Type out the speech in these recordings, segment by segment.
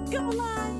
Go live!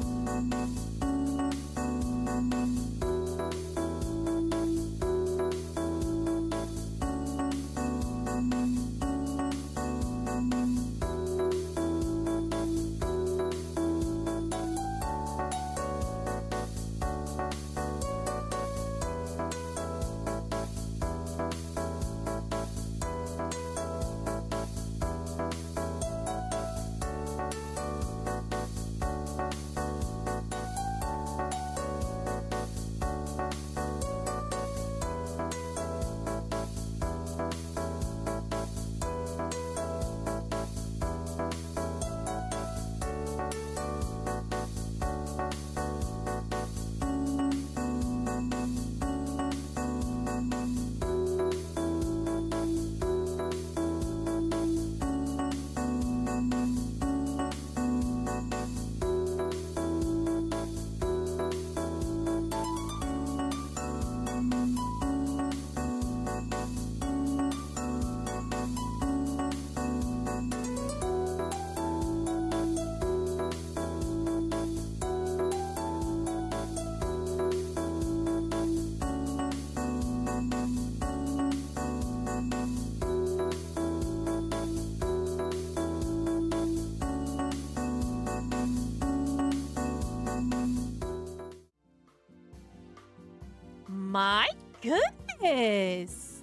My goodness!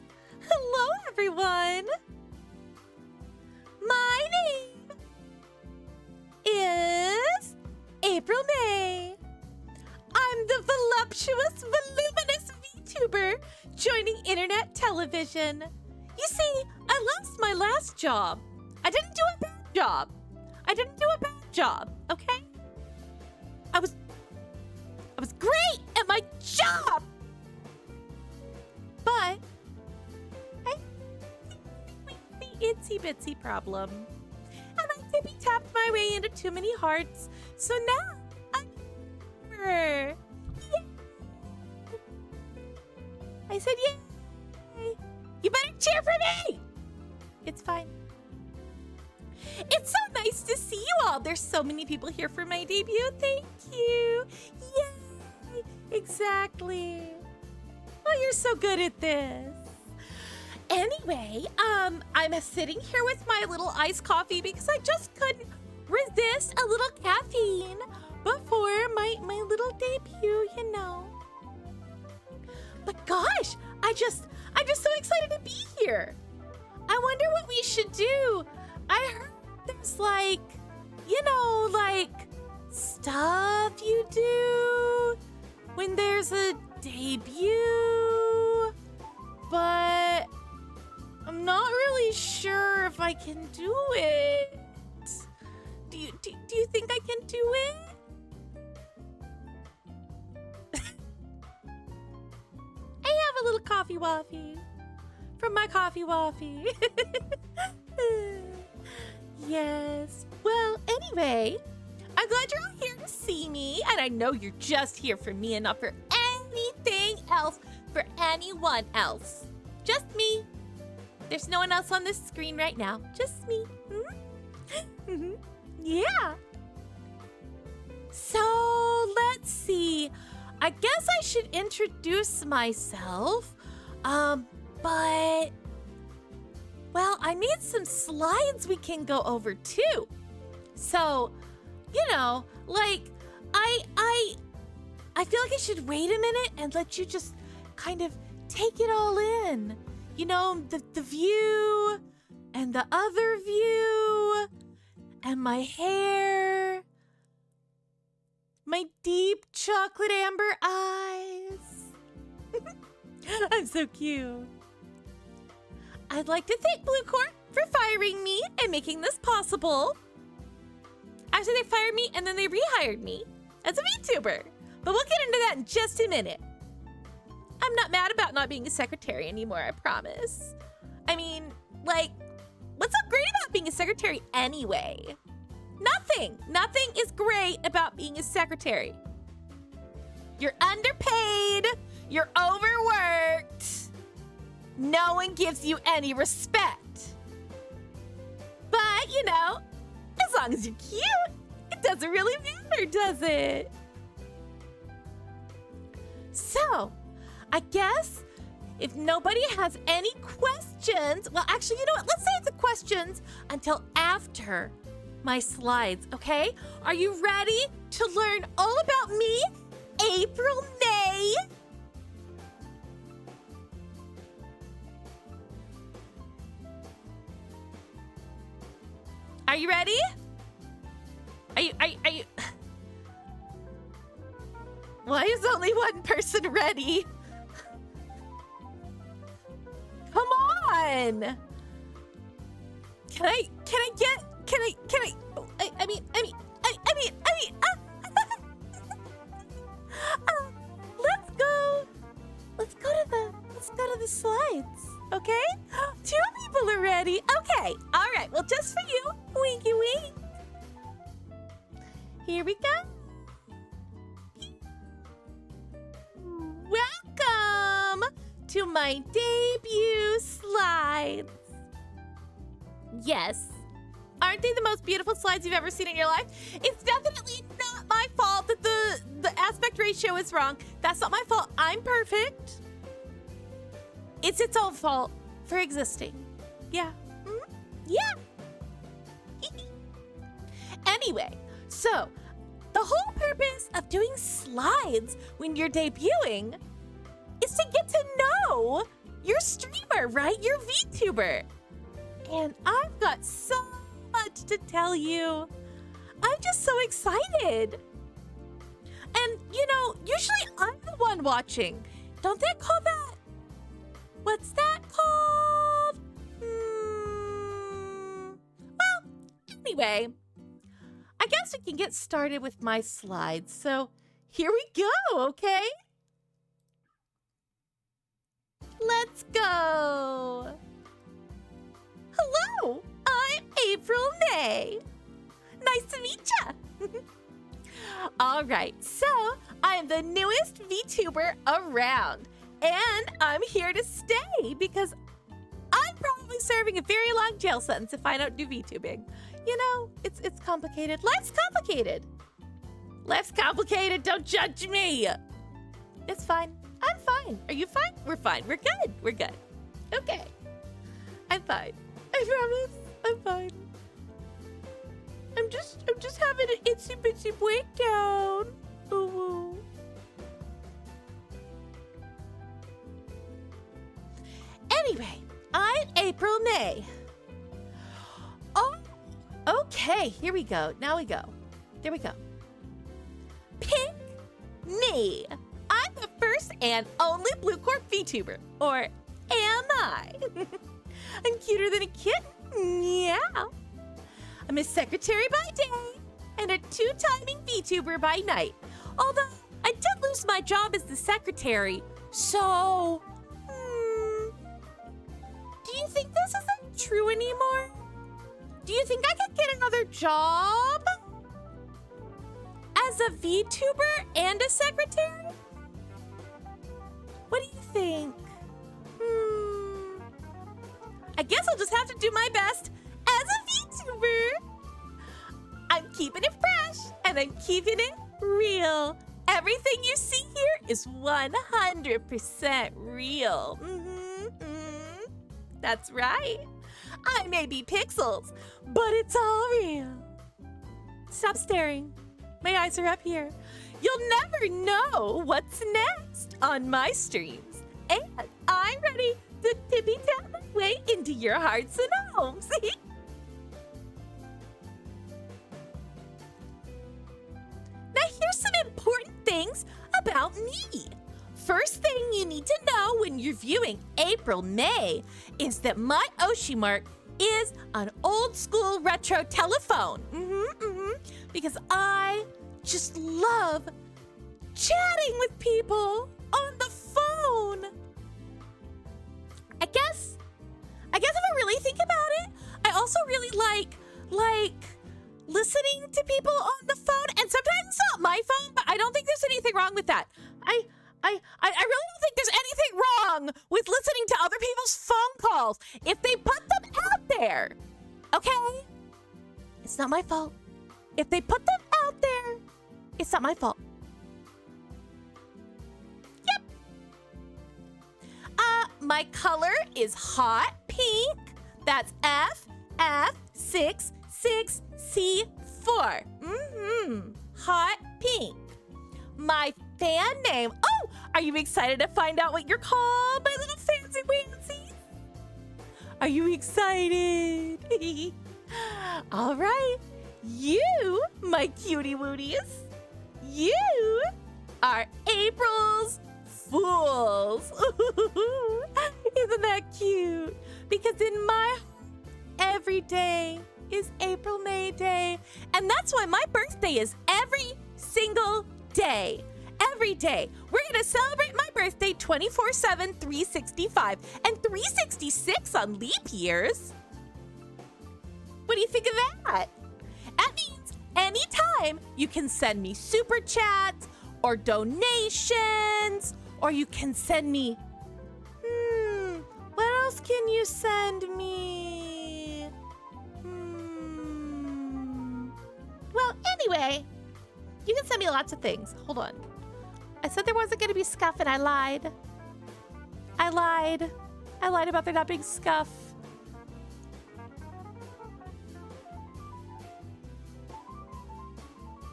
Hello, everyone! My name is April May. I'm the voluptuous, voluminous VTuber joining internet television. You see, I lost my last job. I didn't do a bad job. Okay? I was great at my job! But the itsy bitsy problem. And I tippy tapped my way into too many hearts. So now I'm here. Yay. I said yay. You better cheer for me. It's fine. It's so nice to see you all. There's so many people here for my debut. Thank you. Yay. Exactly. Oh, you're so good at this. Anyway, I'm sitting here with my little iced coffee because I just couldn't resist a little caffeine before my little debut, you know. But gosh, I'm just so excited to be here. I wonder what we should do. I heard there's like stuff you do when there's a debut, but I'm not really sure if I can do it. Do you think I can do it? I have a little coffee waffy from my coffee waffy. Yes. Well, anyway, I'm glad you're all here to see me, and I know you're just here for me and not for anything else, for anyone else. Just me. There's no one else on this screen right now. Just me. Yeah. So, let's see. I guess I should introduce myself. But... well, I need some slides we can go over too. So, you know, like, I feel like I should wait a minute and let you just kind of take it all in. You know, the view and the other view and my hair, my deep chocolate amber eyes. I'm so cute. I'd like to thank Blue Corp for firing me and making this possible. Actually, they fired me and then they rehired me as a VTuber. But we'll get into that in just a minute. I'm not mad about not being a secretary anymore, I promise. I mean, like, what's so great about being a secretary anyway? Nothing. Nothing is great about being a secretary. You're underpaid. You're overworked. No one gives you any respect. But, you know, as long as you're cute, it doesn't really Taylor does it. So, I guess if nobody has any questions, well, actually, you know what? Let's save the questions until after my slides, okay? Are you ready to learn all about me, April May? Are you ready? Are you? Why is only one person ready? Come on! Can I let's go to the slides, okay? 2 people are ready. Okay, all right, well, just for you, winky wink. Here we go. Welcome to my debut slides. Yes. Aren't they the most beautiful slides you've ever seen in your life? It's definitely not my fault that the aspect ratio is wrong. That's not my fault. I'm perfect. It's its own fault for existing. Yeah. Yeah. Anyway, so the whole purpose of doing slides when you're debuting is to get to know your streamer, right? Your VTuber. And I've got so much to tell you. I'm just so excited. And, you know, usually I'm the one watching. Don't they call that? What's that called? Well, anyway, I guess we can get started with my slides. So here we go, okay? Let's go. Hello, I'm April May. Nice to meet ya. All right, so I'm the newest VTuber around, and I'm here to stay because I'm probably serving a very long jail sentence if I don't do VTubing. You know, it's complicated. Life's complicated. Life's complicated. Don't judge me. It's fine. I'm fine. Are you fine? We're fine. We're good. We're good. Okay. I'm fine. I promise. I'm fine. I'm just having an itsy bitsy breakdown. Ooh. Anyway, I'm April May. Oh, okay. Here we go. Now we go. There we go. Pick me. I'm the first and only Blue Corp VTuber. Or am I? I'm cuter than a kitten. Yeah. I'm a secretary by day and a 2-timing VTuber by night. Although I did lose my job as the secretary, so do you think this isn't true anymore? Do you think I could get another job as a VTuber and a secretary? What do you think? I guess I'll just have to do my best as a VTuber. I'm keeping it fresh and I'm keeping it real. Everything you see here is 100% real. That's right. I may be pixels, but it's all real. Stop staring. My eyes are up here. You'll never know what's next on my streams. And I'm ready to tippy-tap my way into your hearts and homes. Now here's some important things about me. First thing you need to know when you're viewing April May is that my Oshi mark is an old school retro telephone. Because I just love chatting with people on the phone. I guess if I really think about it, I also really like listening to people on the phone, and sometimes it's not my phone, but I don't think there's anything wrong with that. I really don't think there's anything wrong with listening to other people's phone calls if they put them out there. Okay? It's not my fault. If they put them out there, not my fault. Yep. My color is hot pink. That's FF66C4. Hot pink. My fan name. Oh, are you excited to find out what you're called, my little fancy wansies? Are you excited? All right. You, my cutie wooties, you are April's Fools. Isn't that cute? Because in my every day is April May Day. And that's why my birthday is every single day. Every day. We're going to celebrate my birthday 24/7, 365, and 366 on leap years. What do you think of that? That means anytime you can send me super chats or donations, or you can send me, what else can you send me? Well, anyway, you can send me lots of things. Hold on. I said there wasn't going to be scuff, and I lied. I lied about there not being scuff.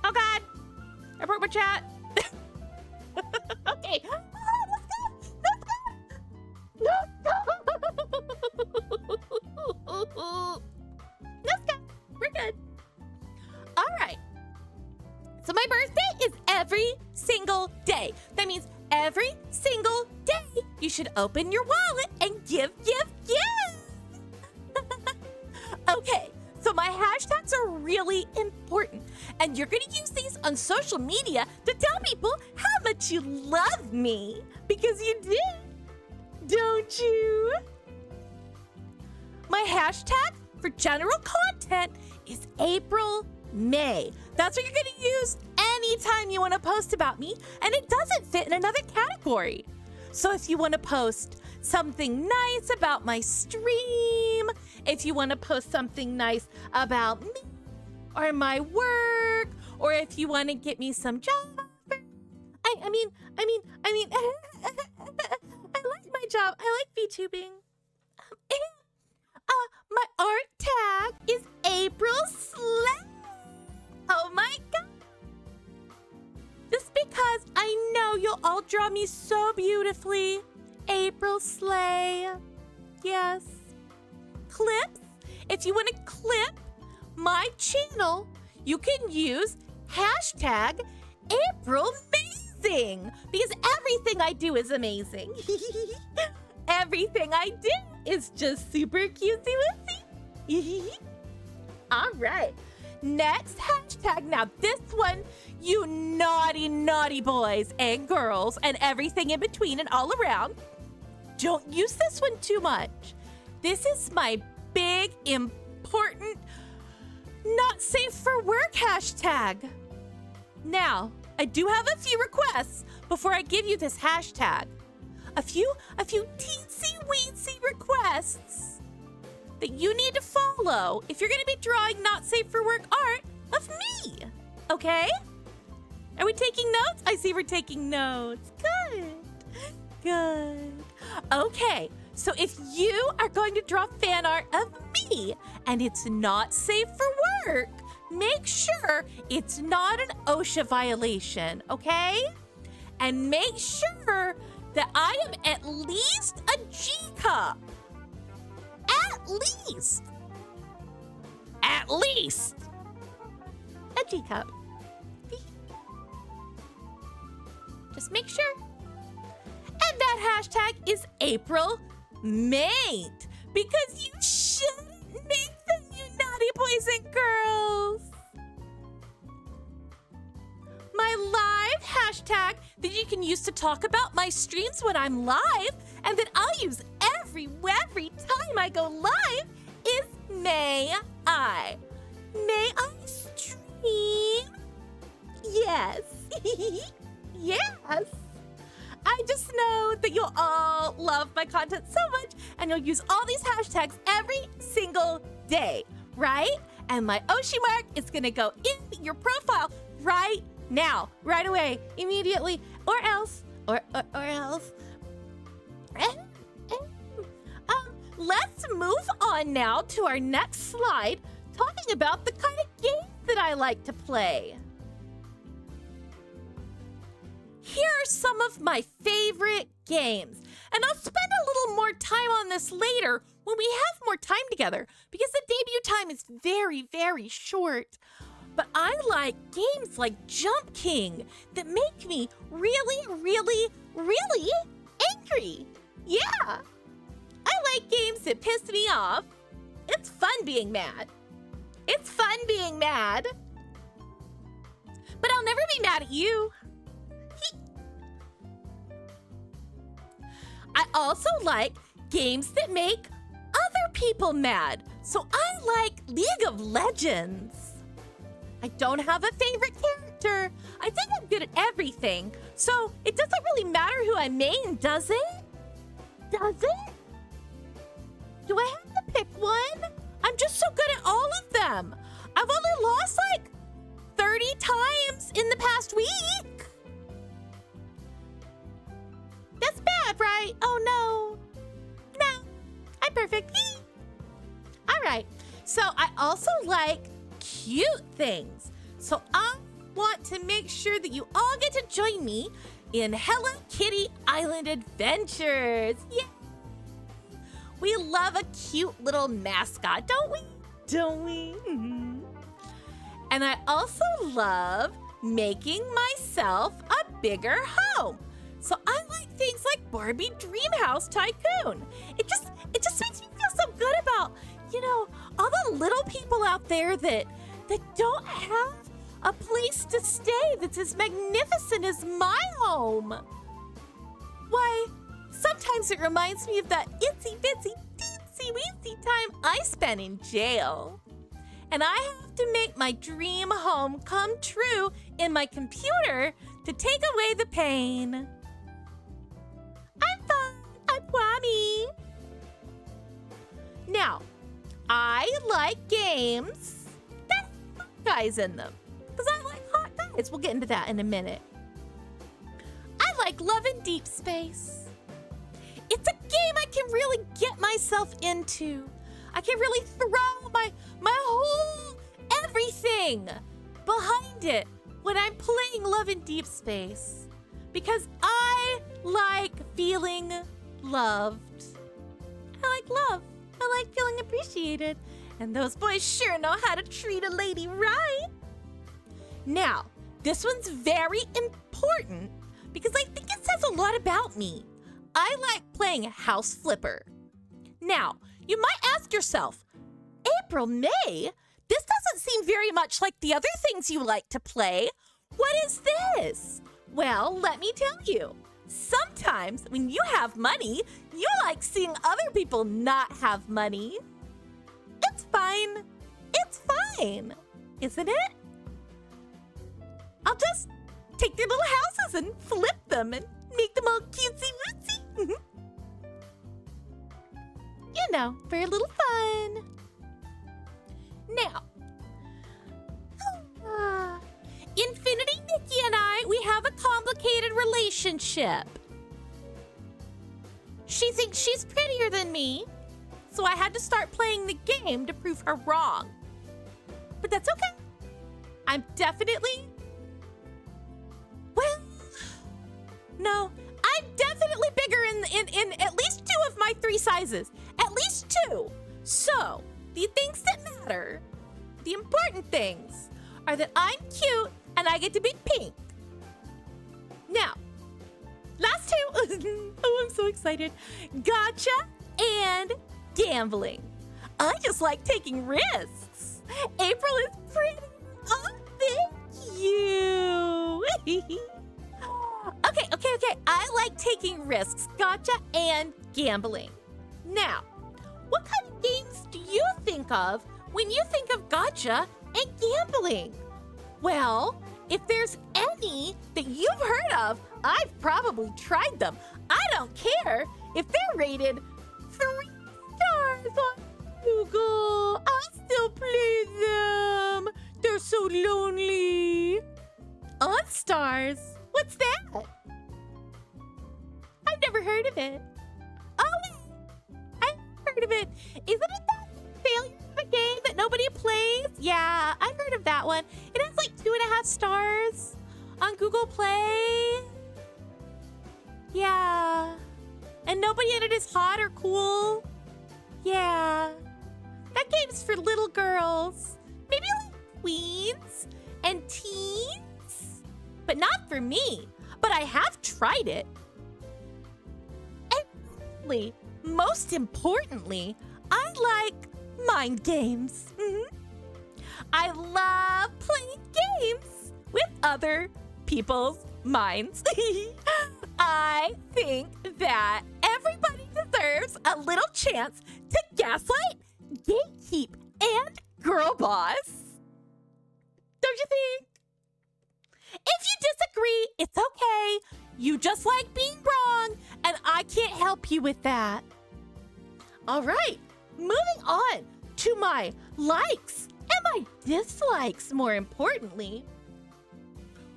Oh, God. I broke my chat. Okay. Let's go. We're good. All right. So my birthday is every single day. That means every single day you should open your wallet and give. Okay, so my hashtags are really important, and you're going to use these on social media to tell people how much you love me, because you do, don't you? My hashtag for general content is April May. That's what you're going to use anytime you want to post about me, and it doesn't fit in another category. So if you want to post something nice about my stream, if you want to post something nice about me or my work, or if you want to get me some job offers, I mean, I like my job. I like VTubing. My art tag is April Slay. Oh my God. Just because I know you'll all draw me so beautifully. April Slay. Yes. Clips. If you want to clip my channel, you can use hashtag AprilMazing, because everything I do is amazing. Everything I do is just super cutesy-wootsy. All right. Next hashtag. Now this one, you naughty, naughty boys and girls and everything in between and all around, don't use this one too much. This is my big, important, not safe for work hashtag. Now, I do have a few requests before I give you this hashtag. A few teensy-weensy requests that you need to follow if you're going to be drawing not safe for work art of me. Okay? Are we taking notes? I see we're taking notes. Good. Okay, so if you are going to draw fan art of me and it's not safe for work, make sure it's not an OSHA violation, okay? And make sure that I am at least a G cup. At least a G cup. Just make sure. And that hashtag is April Mate, because you shouldn't make them, you naughty boys and girls. My live hashtag that you can use to talk about my streams when I'm live, and that I'll use every time I go live, is May I. May I stream? Yes. Yes. I just know that you'll all love my content so much, and you'll use all these hashtags every single day, right? And my Oshi mark is gonna go in your profile right Now, right away, immediately, or else. Let's move on now to our next slide, talking about the kind of games that I like to play. Here are some of my favorite games, and I'll spend a little more time on this later when we have more time together, because the debut time is very, very short. But I like games like Jump King that make me really, really, really angry. Yeah, I like games that piss me off. It's fun being mad. It's fun being mad. But I'll never be mad at you. I also like games that make other people mad. So I like League of Legends. I don't have a favorite character. I think I'm good at everything. So it doesn't really matter who I main, does it? Does it? Do I have to pick one? I'm just so good at all of them. I've only lost like 30 times in the past week. That's bad, right? Oh no. No, I'm perfect. All right. So I also like cute things. So I want to make sure that you all get to join me in Hello Kitty Island Adventures. Yeah. We love a cute little mascot, don't we? Don't we? Mm-hmm. And I also love making myself a bigger home. So I like things like Barbie Dreamhouse Tycoon. It just makes me feel so good about, all the little people out there that don't have a place to stay that's as magnificent as my home. Why, sometimes it reminds me of that itsy bitsy teensy weensy time I spent in jail. And I have to make my dream home come true in my computer to take away the pain. I'm fine. I'm Kwame. Now, I like games that have hot guys in them. Because I like hot guys. We'll get into that in a minute. I like Love in Deep Space. It's a game I can really get myself into. I can really throw my whole everything behind it when I'm playing Love in Deep Space. Because I like feeling loved. I like love. I like feeling appreciated. And those boys sure know how to treat a lady right. Now, this one's very important because I think it says a lot about me. I like playing House Flipper. Now, you might ask yourself, April, May, this doesn't seem very much like the other things you like to play. What is this? Well, let me tell you. Sometimes when you have money, you like seeing other people not have money. It's fine. It's fine. Isn't it? I'll just take their little houses and flip them and make them all cutesy-wootsy. For a little fun. Now, Infinity Nikki and I, we have a complicated relationship. She thinks she's prettier than me, so I had to start playing the game to prove her wrong. But that's okay. I'm definitely... I'm definitely bigger in at least 2 of my 3 sizes. At least 2. So, the things that matter, the important things, are that I'm cute and I get to be pink. Now, last 2. Oh, I'm so excited. Gotcha and gambling. I just like taking risks. April is pretty. Oh, thank you. Okay. I like taking risks. Gotcha and gambling. Now, what kind of games do you think of when you think of gotcha and gambling? Well, if there's any that you've heard of, I've probably tried them. I don't care if they're rated 3 stars on Google. I'll still play them. They're so lonely. I stars. What's that? I've never heard of it. Oh, I've heard of it. Isn't it that failure of a game that nobody plays? Yeah, I've heard of that one. It has like 2.5 stars on Google Play. Yeah. And nobody in it is hot or cool. Yeah. That game's for little girls. Maybe like tweens and teens. But not for me. But I have tried it. And most importantly, I like mind games. I love playing games with other people's minds. I think that everybody deserves a little chance to gaslight, gatekeep, and girl boss. Don't you think? If you disagree, it's okay. You just like being wrong, and I can't help you with that. All right, moving on to my likes and my dislikes, more importantly.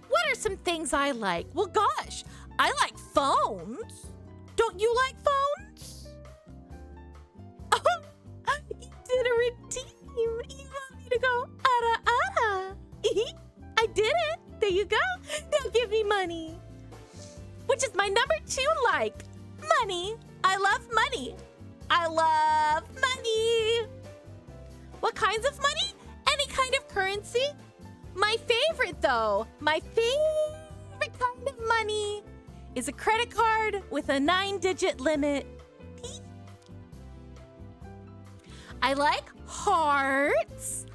What are some things I like? Well, gosh, I like phones. Don't you like phones? Oh, you did a redeem. You want me to go, I did it. There you go. Now give me money. Which is my number 2 like. Money. I love money. I love money. What kinds of money? Any kind of currency. My favorite, though, my favorite kind of money is a credit card with a 9-digit limit. I like hearts.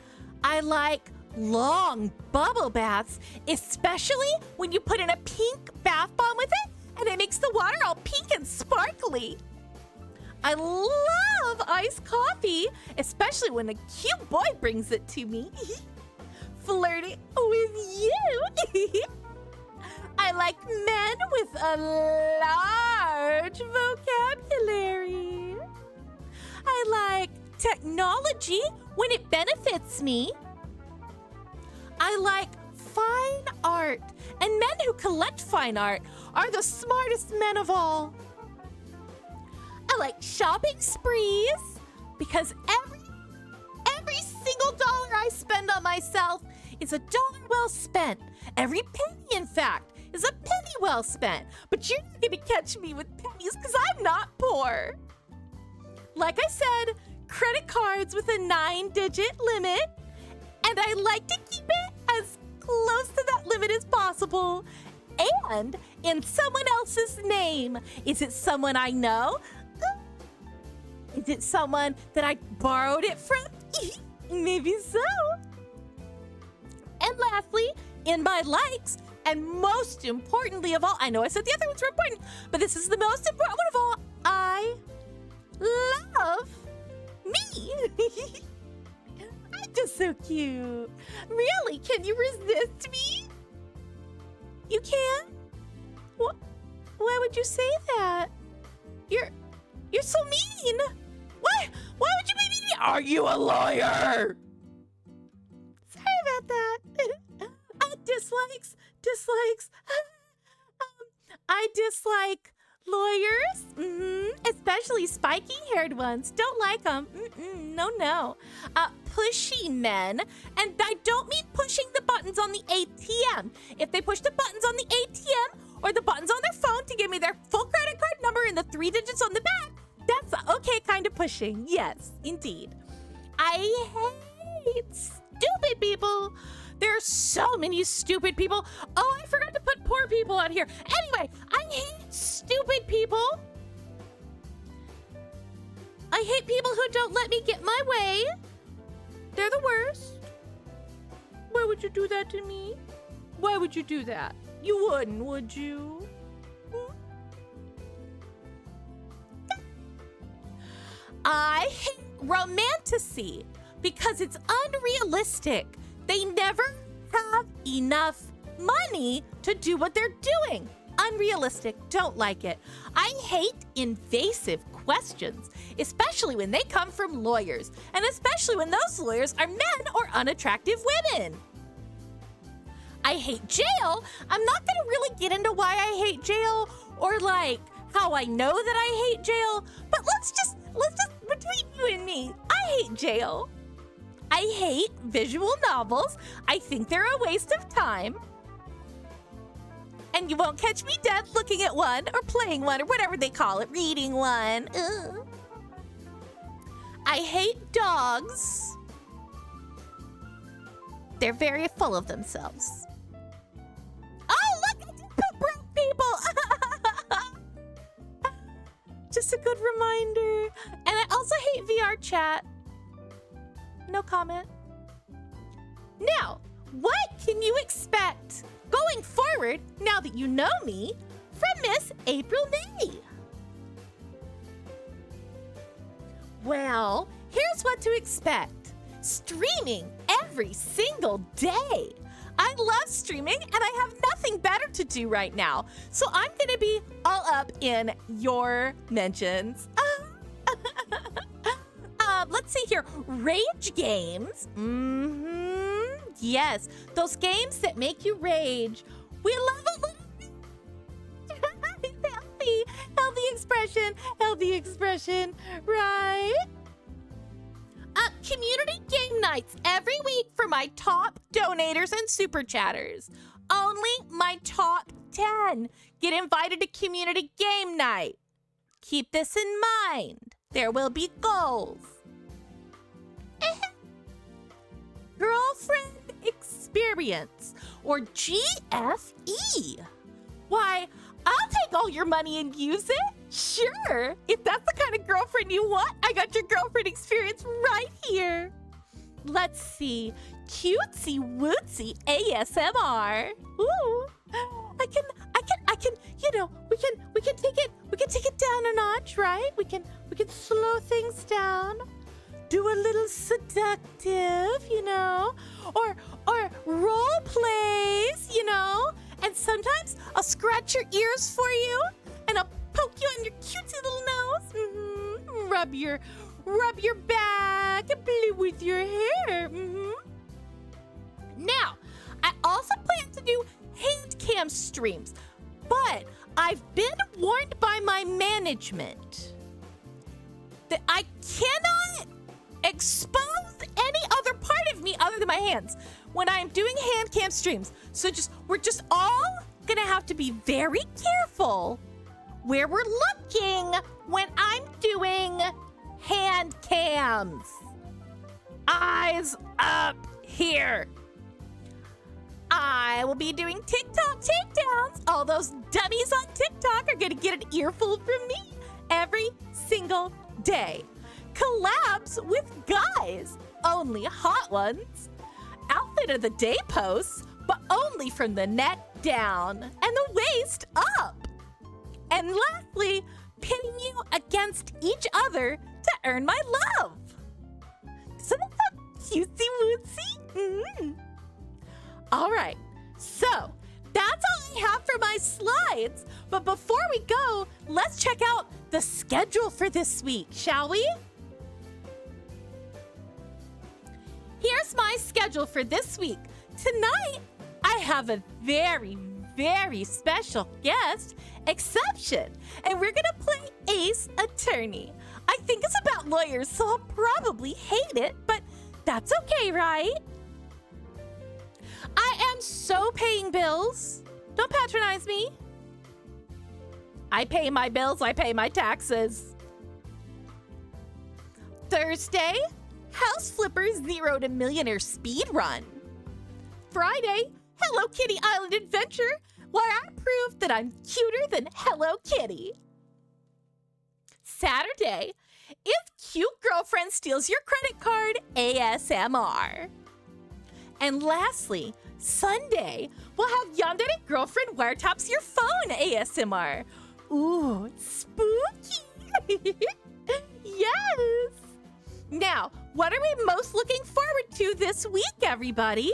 I like long bubble baths, especially when you put in a pink bath bomb with it and it makes the water all pink and sparkly. I love iced coffee, especially when a cute boy brings it to me. Flirting with you. I like men with a large vocabulary. I like technology when it benefits me. I like fine art, and men who collect fine art are the smartest men of all. I like shopping sprees because every single dollar I spend on myself is a dollar well spent. Every penny, in fact, is a penny well spent. But you're not going to catch me with pennies because I'm not poor. Like I said, credit cards with a 9-digit limit. And I like to keep it as close to that limit as possible. And in someone else's name. Is it someone I know? Is it someone that I borrowed it from? Maybe so. And lastly, in my likes, and most importantly of all, I know I said the other ones were important, but this is the most important one of all, I love me. I'm just so cute. Really, can you resist me? You can? Why would you say that? You're so mean. Why would you be mean? Are you a lawyer? Sorry about that. Dislikes. I dislike lawyers, especially spiky-haired ones. Don't like them. No. Pushy men, and I don't mean pushing the buttons on the ATM. If they push the buttons on the ATM or the buttons on their phone to give me their full credit card number and the 3 digits on the back, that's the okay kind of pushing. Yes, indeed. I hate stupid people. There are so many stupid people. Oh, I forgot to put poor people on here. Anyway, I hate stupid people. I hate people who don't let me get my way. They're the worst. Why would you do that to me? Why would you do that? You wouldn't, would you? I hate romantasy because it's unrealistic. They never have enough money to do what they're doing. Unrealistic. Don't like it. I hate invasive questions, especially when they come from lawyers, and especially when those lawyers are men or unattractive women. I hate jail. I'm not gonna really get into why I hate jail or like how I know that I hate jail, but let's just between you and me, I hate jail. I hate visual novels. I think they're a waste of time. And you won't catch me dead looking at one or playing one or whatever they call it, reading one. Ugh. I hate dogs. They're very full of themselves. Oh, look, I did put broke people. Just a good reminder. And I also hate VR chat. No comment. Now, what can you expect going forward, now that you know me, from Miss April May? Well, here's what to expect. Streaming every single day. I love streaming and I have nothing better to do right now. So I'm gonna be all up in your mentions. Let's see here. Rage games. Yes, those games that make you rage. We love a little healthy expression, right? Community game nights every week for my top donators and super chatters. Only my top 10 get invited to community game night. Keep this in mind. There will be goals. Girlfriend experience, or GFE. Why, I'll take all your money and use it. Sure, if that's the kind of girlfriend you want, I got your girlfriend experience right here. Let's see, cutesy wootsy ASMR. Ooh, I can, you know, we can take it down a notch, right? We can slow things down. Do a little seductive, you know, or role plays, you know, and sometimes I'll scratch your ears for you, and I'll poke you on your cutesy little nose, rub your back, and play with your hair. Now, I also plan to do hand cam streams, but I've been warned by my management that I cannot expose any other part of me other than my hands when I'm doing hand cam streams. So we're just all gonna have to be very careful where we're looking when I'm doing hand cams. Eyes up here. I will be doing TikTok takedowns. All those dummies on TikTok are gonna get an earful from me every single day. Collabs with guys, only hot ones. Outfit of the day posts, but only from the neck down and the waist up. And lastly, pitting you against each other to earn my love. Isn't that cutesy wootsy? All right, so that's all I have for my slides. But before we go, let's check out the schedule for this week, shall we? Here's my schedule for this week. Tonight, I have a very, very special guest, Exception, and we're gonna play Ace Attorney. I think it's about lawyers, so I'll probably hate it, but that's okay, right? I am so paying bills. Don't patronize me. I pay my bills, I pay my taxes. Thursday, House Flipper 0 to Millionaire Speed Run. Friday, Hello Kitty Island Adventure, where I proved that I'm cuter than Hello Kitty. Saturday, If Cute Girlfriend Steals Your Credit Card, ASMR. And lastly, Sunday, we'll have Yandere Girlfriend Wiretaps Your Phone, ASMR. Ooh, spooky. Yes. Now, what are we most looking forward to this week, everybody?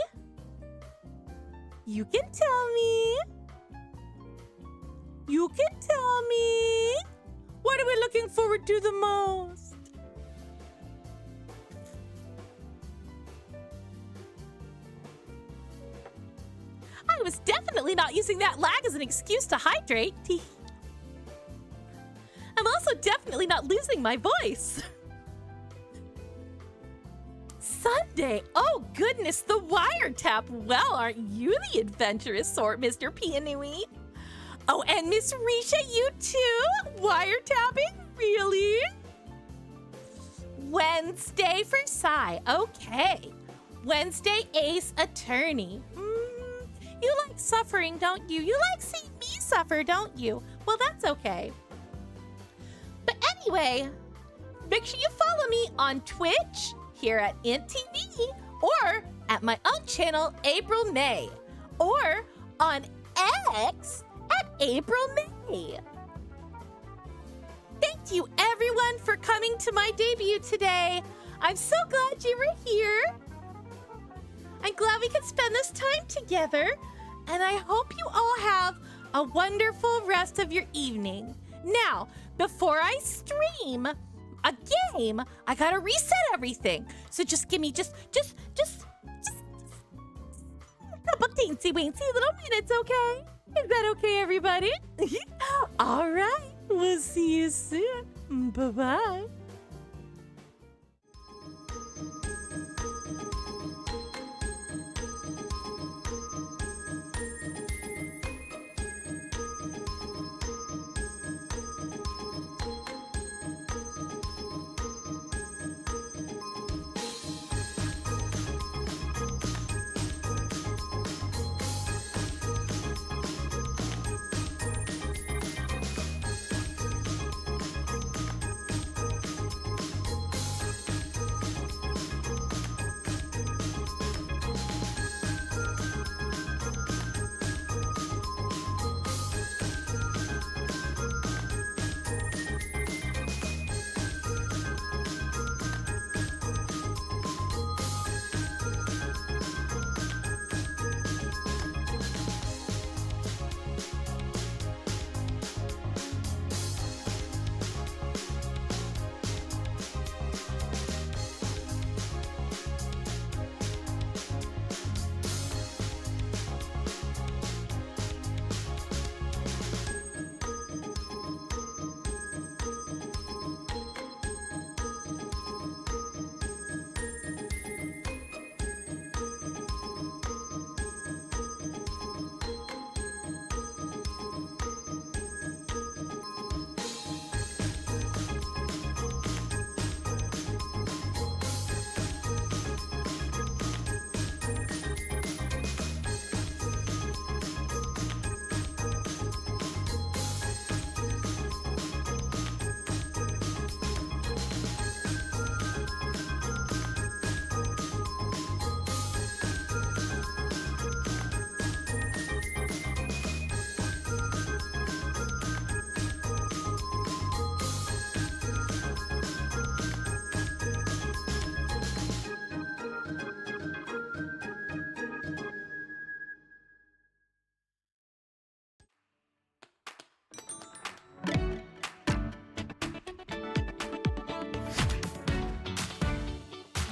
You can tell me. You can tell me. What are we looking forward to the most? definitely not using that lag as an excuse to hydrate. I'm also definitely not losing my voice. Sunday, oh goodness, the wiretap. Well, aren't you the adventurous sort, Mr. Pianui? Oh, and Miss Risha, you too? Wiretapping? Really? Wednesday for Psy, okay. Wednesday Ace Attorney. You like suffering, don't you? You like seeing me suffer, don't you? Well, that's okay. But anyway, make sure you follow me on Twitch, here at IntTV, or at my own channel, April May, or on X at April May. Thank you, everyone, for coming to my debut today. I'm so glad you were here. I'm glad we could spend this time together, and I hope you all have a wonderful rest of your evening. Now, before I stream a game, I gotta reset everything. So just give me just a couple teensy-weensy little minutes, okay? Is that okay, everybody? All right, we'll see you soon. Bye-bye.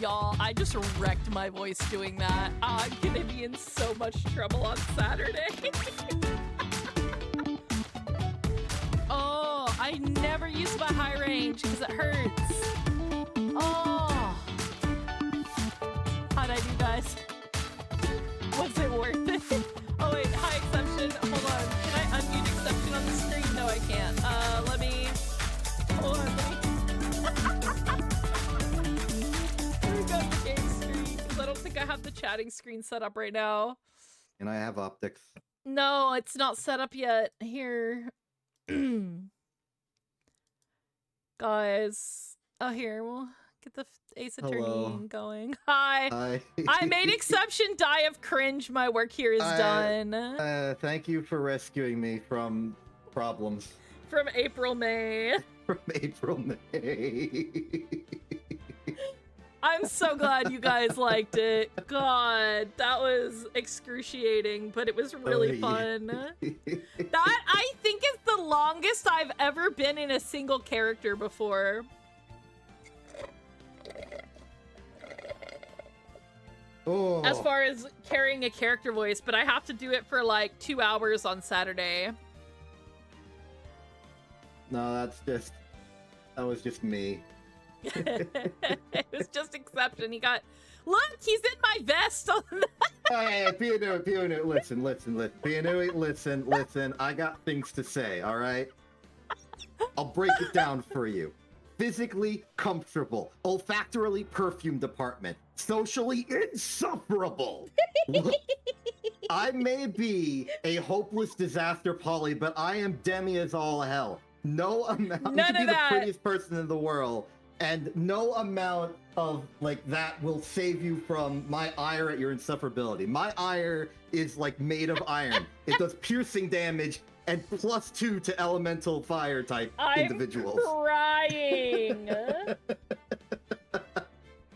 Y'all, I just wrecked my voice doing that. I'm gonna be in so much trouble on Saturday. Oh, I never use my high range because it hurts. Oh. How'd I do, guys? Was it worth it? Oh wait, hi Exception. Hold on. Can I unmute Exception on the screen? No, I can't. Let me... Hold on, let me... I don't think I have the chatting screen set up right now. And I have optics. No, it's not set up yet. Here. Guys. Oh, here. We'll get the Ace Attorney going. Hi. Hi. I made Exception die of cringe. My work here is done. Thank you for rescuing me from problems. From April May. From April May. I'm so glad you guys liked it. God, that was excruciating, but it was really fun. That, I think, is the longest I've ever been in a single character before. Oh. as far as carrying a character voice, but I have to do it for like 2 hours on Saturday. No, that was just me. It was just exception. He got, look, he's in my vest on the Hey, Pianui, listen. Pianui, listen. I got things to say, all right? I'll break it down for you. Physically comfortable, olfactorily perfumed apartment, socially insufferable. Look, I may be a hopeless disaster Polly, but I am Demi as all hell. No amount None to be of the that. prettiest person in the world, and no amount of like that will save you from my ire at your insufferability. My ire is like made of iron. It does piercing damage and +2 to elemental fire type individuals. I'm crying.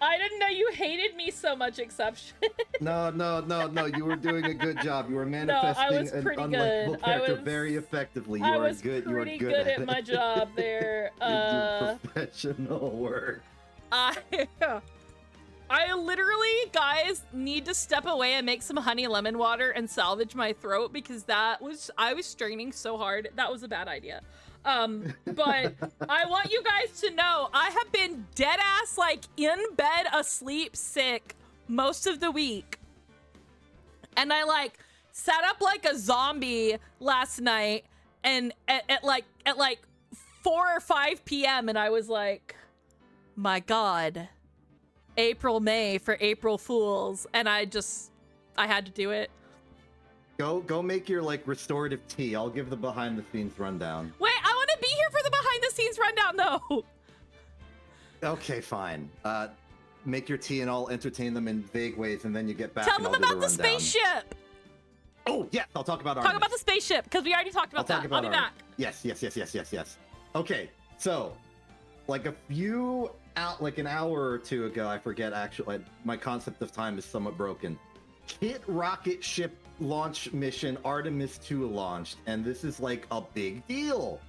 I didn't know you hated me so much, exception. No. You were doing a good job. You were manifesting an unlikable character very effectively. You are good. You are pretty good at my job there. You do professional work. I literally, guys, need to step away and make some honey lemon water and salvage my throat because I was straining so hard. That was a bad idea. But I want you guys to know I have been dead ass like in bed asleep sick most of the week. And I like sat up like a zombie last night and at like 4 or 5 p.m. and I was like, my God, May for April Fools. And I had to do it. Go make your like restorative tea. I'll give the behind the scenes rundown. Wait, I want to be here for the behind the scenes rundown though. Okay, fine. Make your tea and I'll entertain them in vague ways, and then you get back. Tell and them I'll about do the rundown. spaceship. Oh yes, I'll talk about Talk Artemis. about the spaceship because we already talked about that. I'll be back. Yes. Okay, so like an hour or two ago, I forget actually. My concept of time is somewhat broken. Kit rocket ship launch mission Artemis 2 launched, and this is like a big deal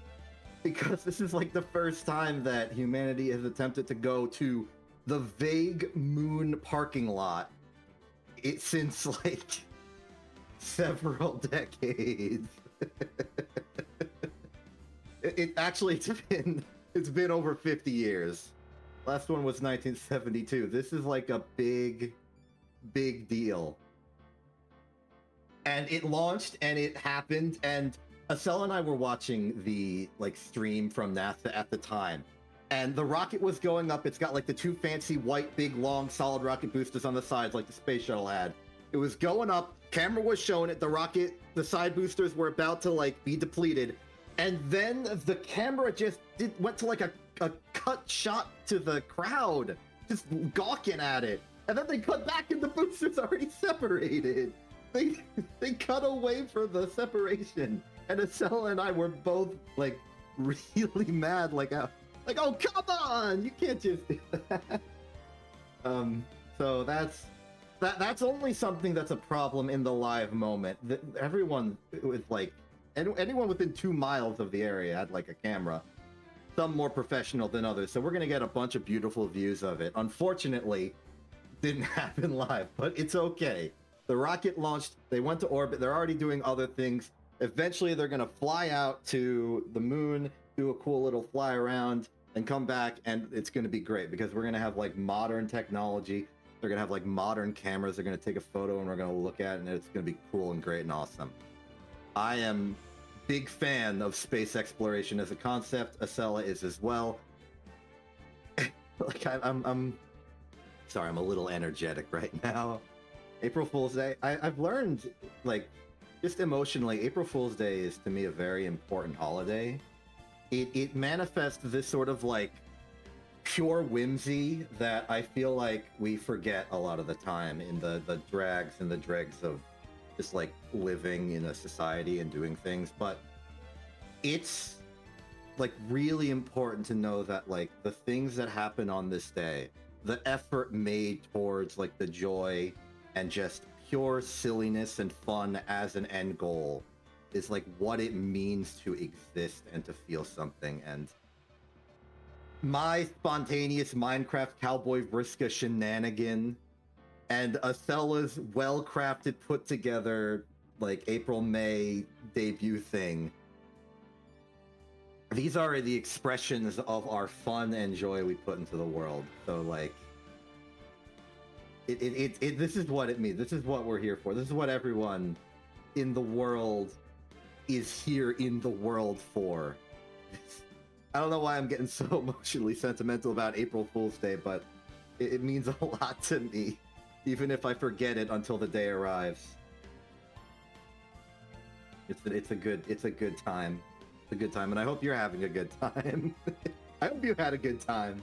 because this is like the first time that humanity has attempted to go to the vague moon parking lot since like several decades. It's been over 50 years. Last one was 1972. This is like a big deal. And it launched and it happened, and Ascella and I were watching the like stream from NASA at the time. And the rocket was going up. It's got like the 2 fancy white, big, long, solid rocket boosters on the sides like the space shuttle had. It was going up, camera was showing it, the side boosters were about to like be depleted. And then the camera just went to like a cut shot to the crowd, just gawking at it. And then they cut back and the boosters already separated. They cut away for the separation. And Ascella and I were both like really mad, like oh come on, you can't just do that. So that's only something that's a problem in the live moment. Everyone was like, anyone within 2 miles of the area had like a camera. Some more professional than others. So we're gonna get a bunch of beautiful views of it. Unfortunately, didn't happen live, but it's okay. The rocket launched, they went to orbit, they're already doing other things. Eventually they're gonna fly out to the moon, do a cool little fly around, and come back, and it's gonna be great because we're gonna have like modern technology. They're gonna have like modern cameras, they're gonna take a photo and we're gonna look at it, and it's gonna be cool and great and awesome. I am big fan of space exploration as a concept. Ascella is as well. Like I'm sorry, I'm a little energetic right now. April Fool's Day. I've learned, like, just emotionally, April Fool's Day is to me a very important holiday. It manifests this sort of like pure whimsy that I feel like we forget a lot of the time in the drags and the dregs of just like living in a society and doing things. But it's like really important to know that like the things that happen on this day, the effort made towards like the joy and just pure silliness and fun as an end goal is like what it means to exist and to feel something. And my spontaneous Minecraft Cowboy Vriska shenanigan and Ascella's well-crafted, put-together, like, April-May debut thing. These are the expressions of our fun and joy we put into the world. So, like, this is what it means. This is what we're here for. This is what everyone in the world is here in the world for. I don't know why I'm getting so emotionally sentimental about April Fool's Day, but it means a lot to me, even if I forget it until the day arrives. It's a good time. It's a good time, and I hope you're having a good time. I hope you had a good time.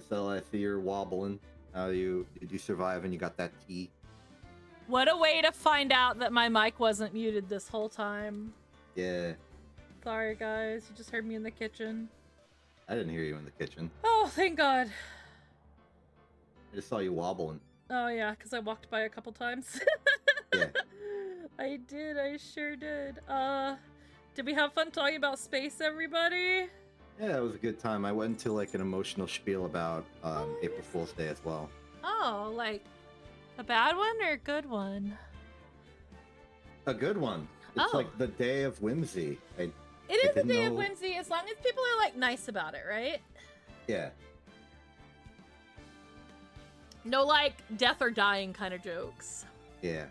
So I see you're wobbling. Did you survive and you got that tea? What a way to find out that my mic wasn't muted this whole time. Yeah. Sorry, guys. You just heard me in the kitchen. I didn't hear you in the kitchen. Oh, thank God. I just saw you wobbling. Oh, yeah, because I walked by a couple times. Yeah. I did. I sure did. Did we have fun talking about space, everybody? Yeah, it was a good time. I went into, like, an emotional spiel about April Fool's Day as well. Oh, like a bad one or a good one? A good one. It's like the day of whimsy. It is the day of whimsy, as long as people are, like, nice about it, right? Yeah. No, like, death or dying kind of jokes. Yeah.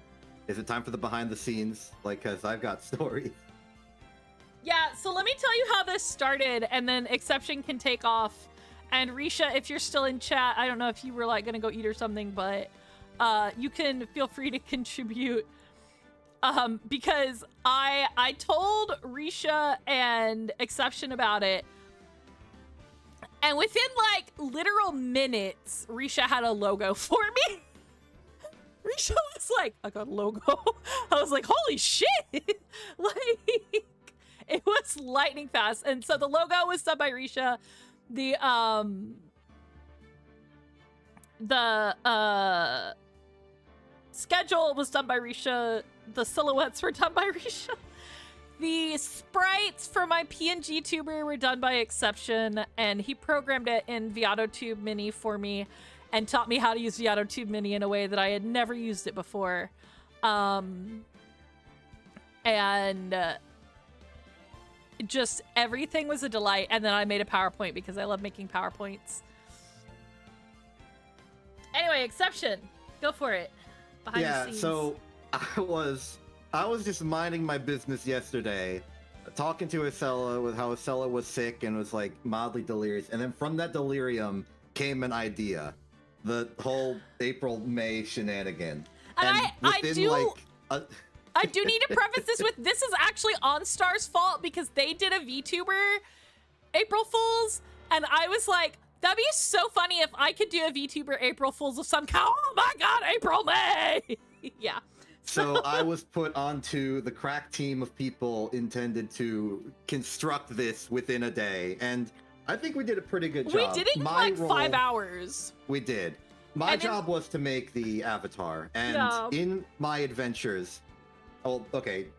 Is it time for the behind the scenes? Like, because I've got stories. Yeah, so let me tell you how this started, and then Exception can take off. And Risha, if you're still in chat, I don't know if you were, like, gonna go eat or something, but you can feel free to contribute. Because I told Risha and Exception about it, and within, like, literal minutes, Risha had a logo for me. Risha was like, I got a logo. I was like, holy shit! Like, it was lightning fast. And so the logo was done by Risha. The schedule was done by Risha. The silhouettes were done by Risha. The sprites for my PNG tuber were done by Exception, and he programmed it in ViatoTube Mini for me and taught me how to use ViatoTube Mini in a way that I had never used it before. Just everything was a delight, and then I made a PowerPoint because I love making PowerPoints. Anyway, Exception, go for it. Behind the scenes. So I was just minding my business yesterday, talking to Ascella with how Ascella was sick and was, like, mildly delirious, and then from that delirium came an idea, the whole April-May shenanigan. And I do need to preface this with, this is actually OnStar's fault because they did a VTuber April Fool's, and I was like, that'd be so funny if I could do a VTuber April Fool's of some kind. Oh my God, April May! Yeah. So I was put onto the crack team of people intended to construct this within a day, and I think we did a pretty good job. We did it in like 5 hours. We did. My job was to make the avatar, and in my adventures,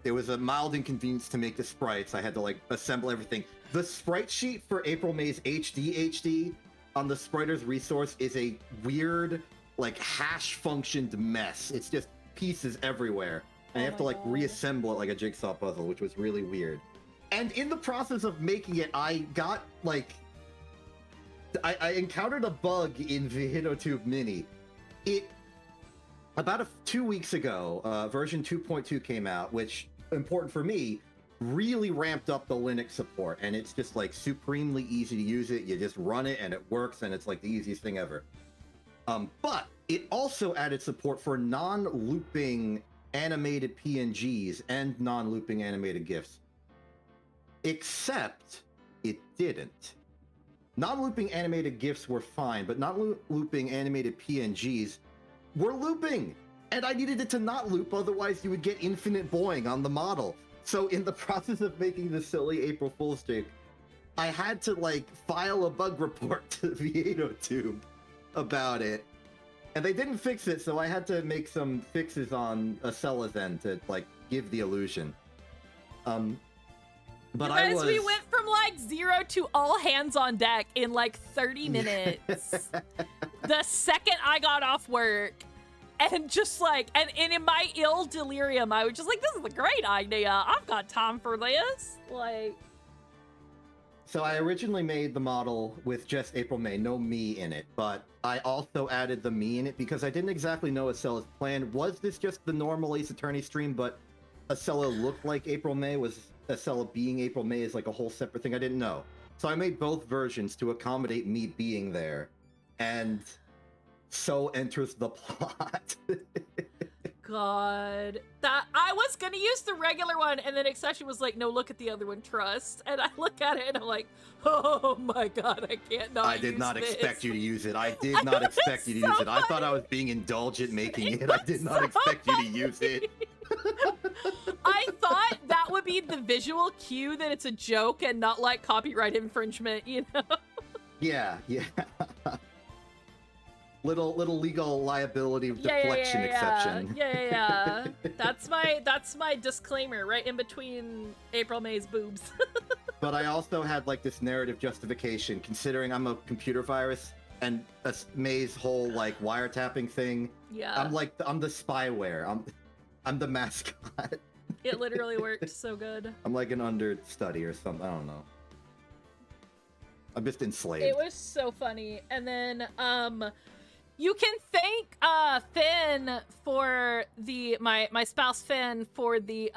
there was a mild inconvenience to make the sprites. I had to, like, assemble everything. The sprite sheet for April May's HD on the Spriters resource is a weird, like, hash functioned mess. It's just pieces everywhere, and you have to, like, reassemble it like a jigsaw puzzle, which was really weird. And in the process of making it, I got, like, I encountered a bug in ViatoTube Mini. About 2 weeks ago, version 2.2 came out, which, important for me, really ramped up the Linux support, and it's just, like, supremely easy to use it. You just run it and it works, and it's, like, the easiest thing ever. But it also added support for non-looping animated PNGs and non-looping animated GIFs. Except it didn't. Non-looping animated GIFs were fine, but non-looping animated PNGs were looping! And I needed it to not loop, otherwise you would get infinite boing on the model. So in the process of making the silly April Fool's joke, I had to, like, file a bug report to ViatoTube about it. And they didn't fix it, so I had to make some fixes on Ascella's end to, like, give the illusion. But we went from, like 0 to all hands on deck in like 30 minutes. The second I got off work. And just like, and in my ill delirium, I was just like, this is a great idea. I've got time for this. Like. So I originally made the model with just April May, no me in it, but I also added the me in it because I didn't exactly know Ascella's plan. Was this just the normal Ace Attorney stream, but Ascella looked like April May? Was Ascella being April May is like a whole separate thing? I didn't know. So I made both versions to accommodate me being there. And so enters the plot. God. That I was gonna use the regular one, and then Accession was like, no, look at the other one, trust. And I look at it and I'm like, oh my God, I can't not I did use not this. expect you to use it. I did not expect you to use it. I thought I was being indulgent making it. I did not expect you to use it. I thought that would be the visual cue that it's a joke and not like copyright infringement, you know? Yeah. Little legal liability deflection exception. Yeah. That's my disclaimer right in between April May's boobs. But I also had like this narrative justification, considering I'm a computer virus and May's whole like wiretapping thing. Yeah. I'm the spyware. I'm the mascot. It literally worked so good. I'm like an understudy or something. I don't know. I'm just enslaved. It was so funny. And then you can thank Finn for my spouse Finn for the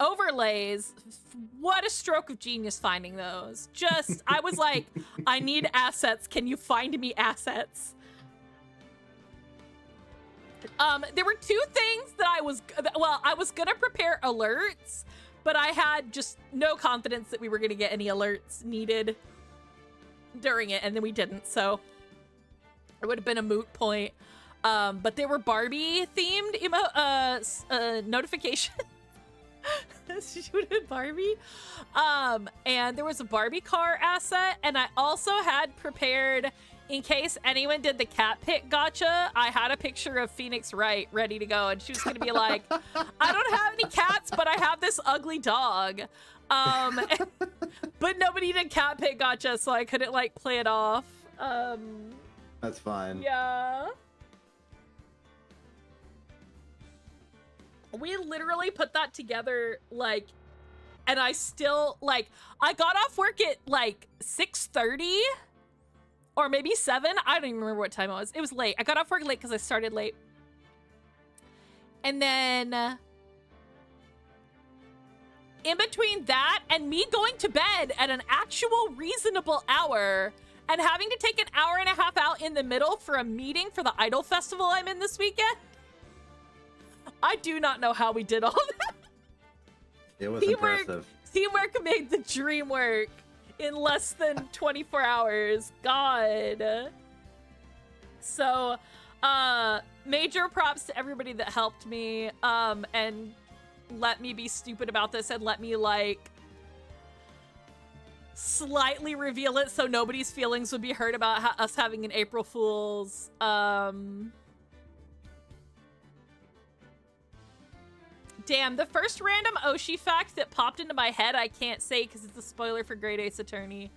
overlays. What a stroke of genius finding those. Just I was like, I need assets. Can you find me assets? There were two things that I was gonna prepare alerts, but I had just no confidence that we were gonna get any alerts needed during it, and then we didn't, so it would have been a moot point. But there were Barbie themed notifications. She would have been Barbie. And there was a Barbie car asset, and I also had prepared, in case anyone did the cat pick gotcha, I had a picture of Phoenix Wright ready to go, and she was gonna be like, I don't have any cats, but I have this ugly dog. But nobody did cat pick gotcha, so I couldn't like play it off. That's fine. Yeah. We literally put that together, like, and I still, like, I got off work at, like, 6:30, or maybe 7. I don't even remember what time it was. It was late. I got off work late because I started late. And then, in between that and me going to bed at an actual reasonable hour, and having to take an hour and a half out in the middle for a meeting for the Idol Festival I'm in this weekend, I do not know how we did all that. It was impressive. Teamwork made the dream work in less than 24 hours. God. So, major props to everybody that helped me, and let me be stupid about this and let me, like, slightly reveal it so nobody's feelings would be hurt about us having an April Fool's. Damn, the first random Oshi fact that popped into my head I can't say because it's a spoiler for Great Ace Attorney.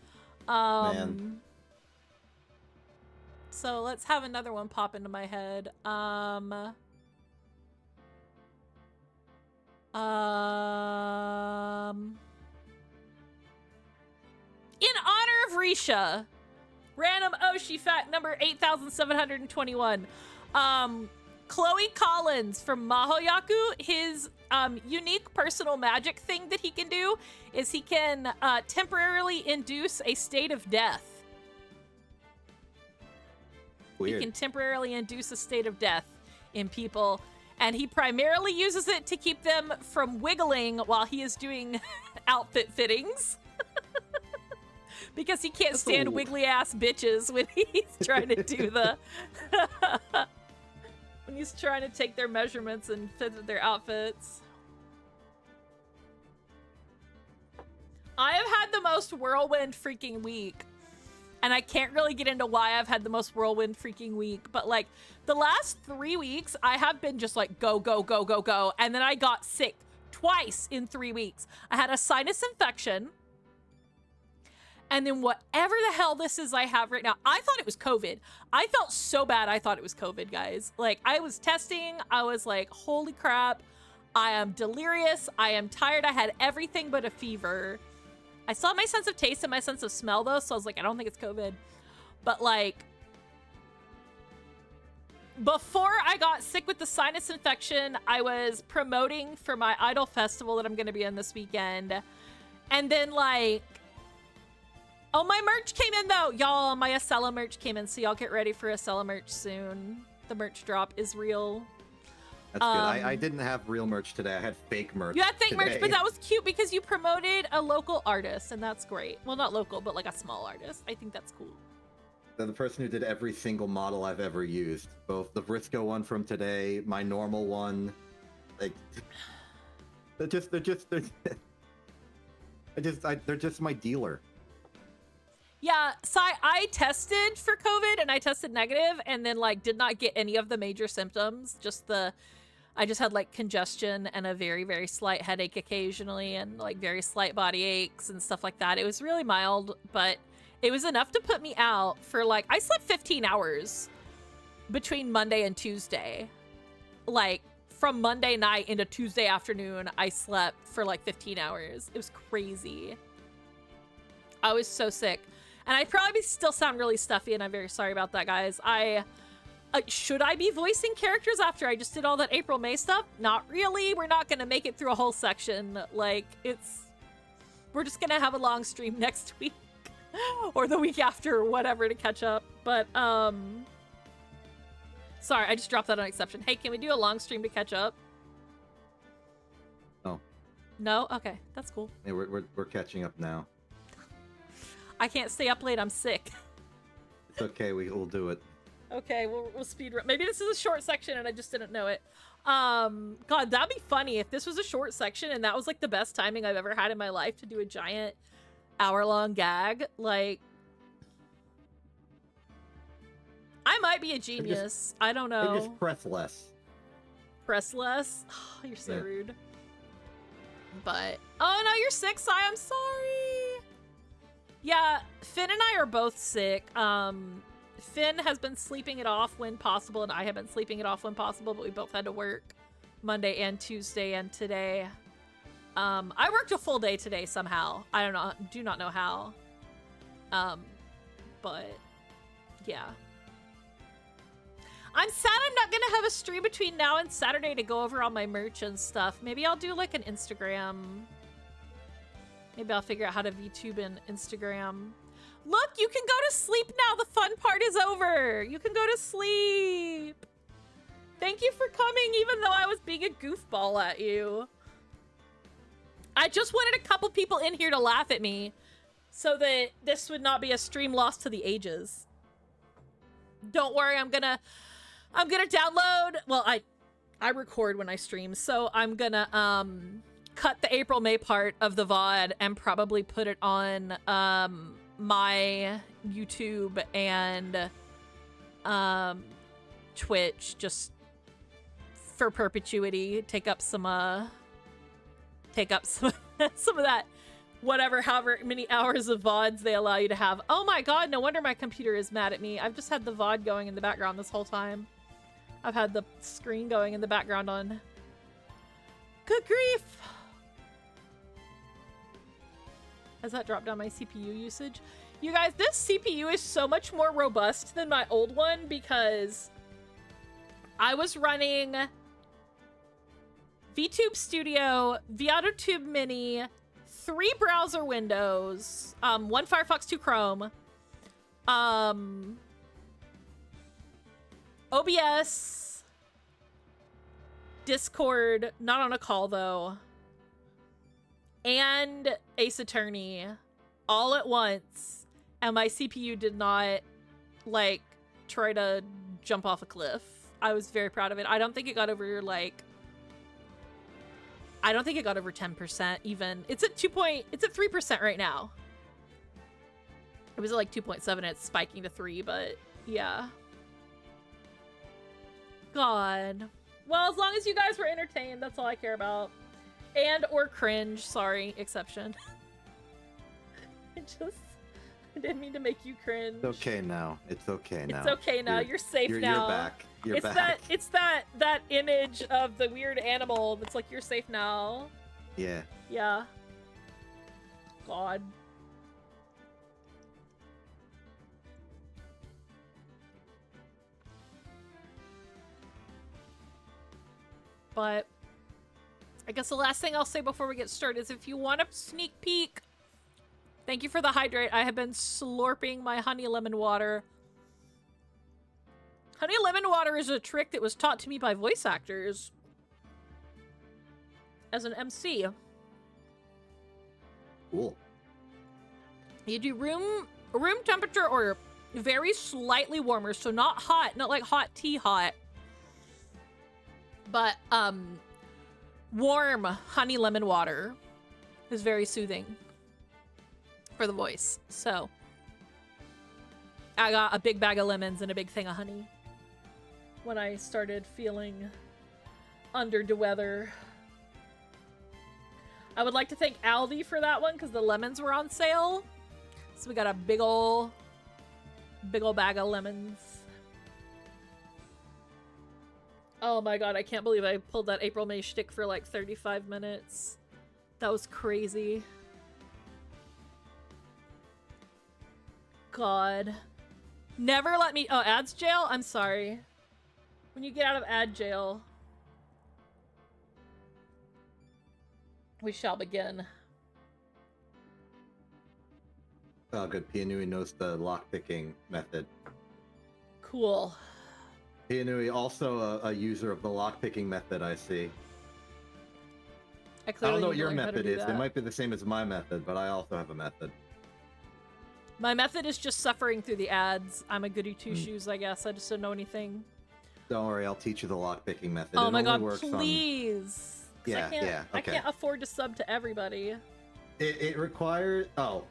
Man. So let's have another one pop into my head. In honor of Risha, random Oshi fact number 8,721. Chloe Collins from Mahoyaku, his unique personal magic thing that he can do is he can temporarily induce a state of death. Weird. He can temporarily induce a state of death in people, and he primarily uses it to keep them from wiggling while he is doing outfit fittings. Because he can't stand wiggly ass bitches when he's trying to do the when he's trying to take their measurements and fit their outfits. I have had the most whirlwind freaking week. And I can't really get into why I've had the most whirlwind freaking week. But, like, the last 3 weeks, I have been just like, go, go, go, go, go. And then I got sick twice in 3 weeks. I had a sinus infection. And then whatever the hell this is I have right now, I thought it was COVID. I felt so bad. I thought it was COVID, guys. Like, I was testing. I was like, holy crap. I am delirious. I am tired. I had everything but a fever. I still have my sense of taste and my sense of smell, though. So I was like, I don't think it's COVID. But, like, before I got sick with the sinus infection, I was promoting for my Idol Festival that I'm going to be in this weekend. And then, like, oh, my merch came in, though. Y'all, my Ascella merch came in, so y'all get ready for Ascella merch soon. The merch drop is real. That's good. I didn't have real merch today. I had fake merch. You had fake today. merch, but that was cute because you promoted a local artist, and that's great. Well, not local, but like a small artist. I think that's cool. They're the person who did every single model I've ever used. Both the Briscoe one from today, my normal one. Like, they're just my dealer. Yeah, so I tested for COVID and I tested negative and then like did not get any of the major symptoms. I just had like congestion and a very, very slight headache occasionally and like very slight body aches and stuff like that. It was really mild, but it was enough to put me out for like, I slept 15 hours between Monday and Tuesday. Like from Monday night into Tuesday afternoon, I slept for like 15 hours. It was crazy. I was so sick. And I probably still sound really stuffy, and I'm very sorry about that, guys. Should I be voicing characters after I just did all that April May stuff? Not really. We're not going to make it through a whole section. Like, we're just going to have a long stream next week. Or the week after, or whatever, to catch up. But, sorry, I just dropped that on exception. Hey, can we do a long stream to catch up? No. No? Okay, that's cool. Yeah, we're catching up now. I can't stay up late. I'm sick. It's okay. We'll do it. Okay, we'll speed run. Maybe this is a short section and I just didn't know it. God, that'd be funny if this was a short section and that was like the best timing I've ever had in my life to do a giant hour-long gag. Like, I might be a genius. I don't know. Just press less. Press less? Oh, you're so Yeah. rude. But, oh no, you're sick, Sai. I'm sorry. Yeah, Finn and I are both sick. Finn has been sleeping it off when possible, and I have been sleeping it off when possible, but we both had to work Monday and Tuesday and today. I worked a full day today somehow. I don't know, do not know how. But yeah. I'm sad I'm not gonna have a stream between now and Saturday to go over all my merch and stuff. Maybe I'll do like an Instagram. Maybe I'll figure out how to VTube and Instagram. Look, you can go to sleep now. The fun part is over. You can go to sleep. Thank you for coming, even though I was being a goofball at you. I just wanted a couple people in here to laugh at me so that this would not be a stream lost to the ages. Don't worry, I'm gonna download. Well, I record when I stream, so I'm gonna cut the April May part of the VOD and probably put it on my YouTube and Twitch just for perpetuity. Take up some of that however many hours of VODs they allow you to have. Oh my god, no wonder my computer is mad at me. I've just had the VOD going in the background this whole time. I've had the screen going in the background on. Good grief! Has that dropped down my CPU usage? You guys, this CPU is so much more robust than my old one because I was running VTube Studio, VAutoTube Mini, 3 browser windows, 1 Firefox, 2 Chrome, OBS, Discord, not on a call though, and Ace Attorney all at once, and my CPU did not like try to jump off a cliff. I was very proud of it. I don't think it got over like, I don't think it got over 10% even. It's at 3% right now. It was at like 2.7, it's spiking to 3, but yeah. God. Well, as long as you guys were entertained, that's all I care about. And or cringe. Sorry, exception. I didn't mean to make you cringe. It's okay now. It's okay now. It's okay now. You're safe now. You're back. You're it's back. It's that image of the weird animal that's like, you're safe now. Yeah. Yeah. God. But I guess the last thing I'll say before we get started is if you want a sneak peek, thank you for the hydrate. I have been slurping my honey lemon water. Honey lemon water is a trick that was taught to me by voice actors as an MC. Cool. You do room temperature or very slightly warmer, so not hot, not like hot tea hot. But warm honey lemon water is very soothing for the voice. So I got a big bag of lemons and a big thing of honey when I started feeling under the weather. I would like to thank Aldi for that one because the lemons were on sale. So we got a big ol' bag of lemons. Oh my god, I can't believe I pulled that April May shtick for like 35 minutes. That was crazy. God. Never let me- oh, ads jail? I'm sorry. When you get out of ad jail, we shall begin. Oh, good. Pianui knows the lockpicking method. Cool. Pianui also a user of the lockpicking method, I see. I don't know what your method is. It might be the same as my method, but I also have a method. My method is just suffering through the ads. I'm a goody two-shoes, I guess. I just don't know anything. Don't worry, I'll teach you the lockpicking method. Oh it my only god, works please! Yeah, yeah, okay. I can't afford to sub to everybody. It requires... Oh.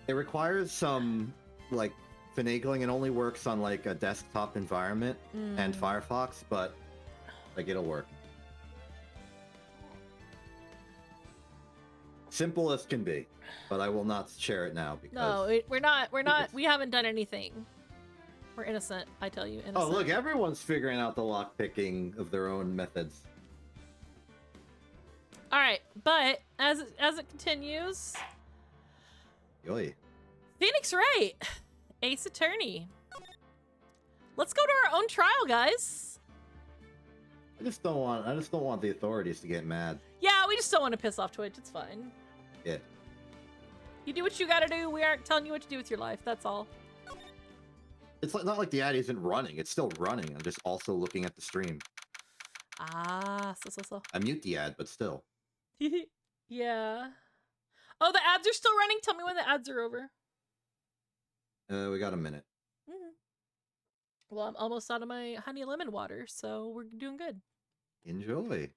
It requires some, like, finagling. It only works on, like, a desktop environment and Firefox, but, like, it'll work. Simple as can be, but I will not share it now because... No, we haven't done anything. We're innocent, I tell you, innocent. Oh, look, everyone's figuring out the lockpicking of their own methods. Alright, but as it continues... Yoy. Phoenix Wright! Ace Attorney. Let's go to our own trial, guys. I just don't want the authorities to get mad. Yeah, we just don't want to piss off Twitch. It's fine. Yeah. You do what you gotta do. We aren't telling you what to do with your life. That's all. It's not like the ad isn't running. It's still running. I'm just also looking at the stream. Ah, so. I mute the ad, but still. Yeah. Oh, the ads are still running? Tell me when the ads are over. We got a minute. Well, I'm almost out of my honey lemon water, so we're doing good. Enjoy.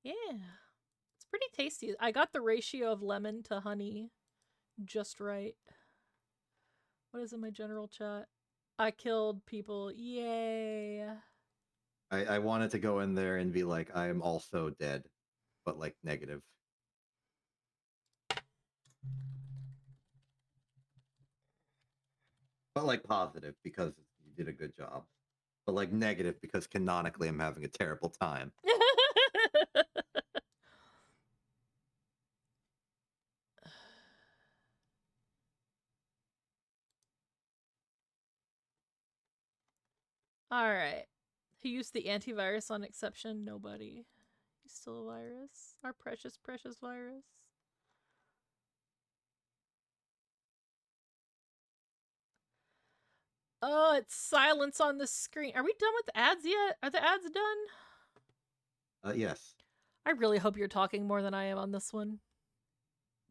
Yeah. It's pretty tasty. I got the ratio of lemon to honey just right. What is in my general chat? I killed people. Yay. I wanted to go in there and be like, I am also dead, but like negative. But like positive because you did a good job. But like negative because canonically I'm having a terrible time. Alright. Who used the antivirus on exception? Nobody. He's still a virus. Our precious, precious virus. Oh, it's silence on the screen. Are we done with the ads yet? Are the ads done? Yes. I really hope you're talking more than I am on this one.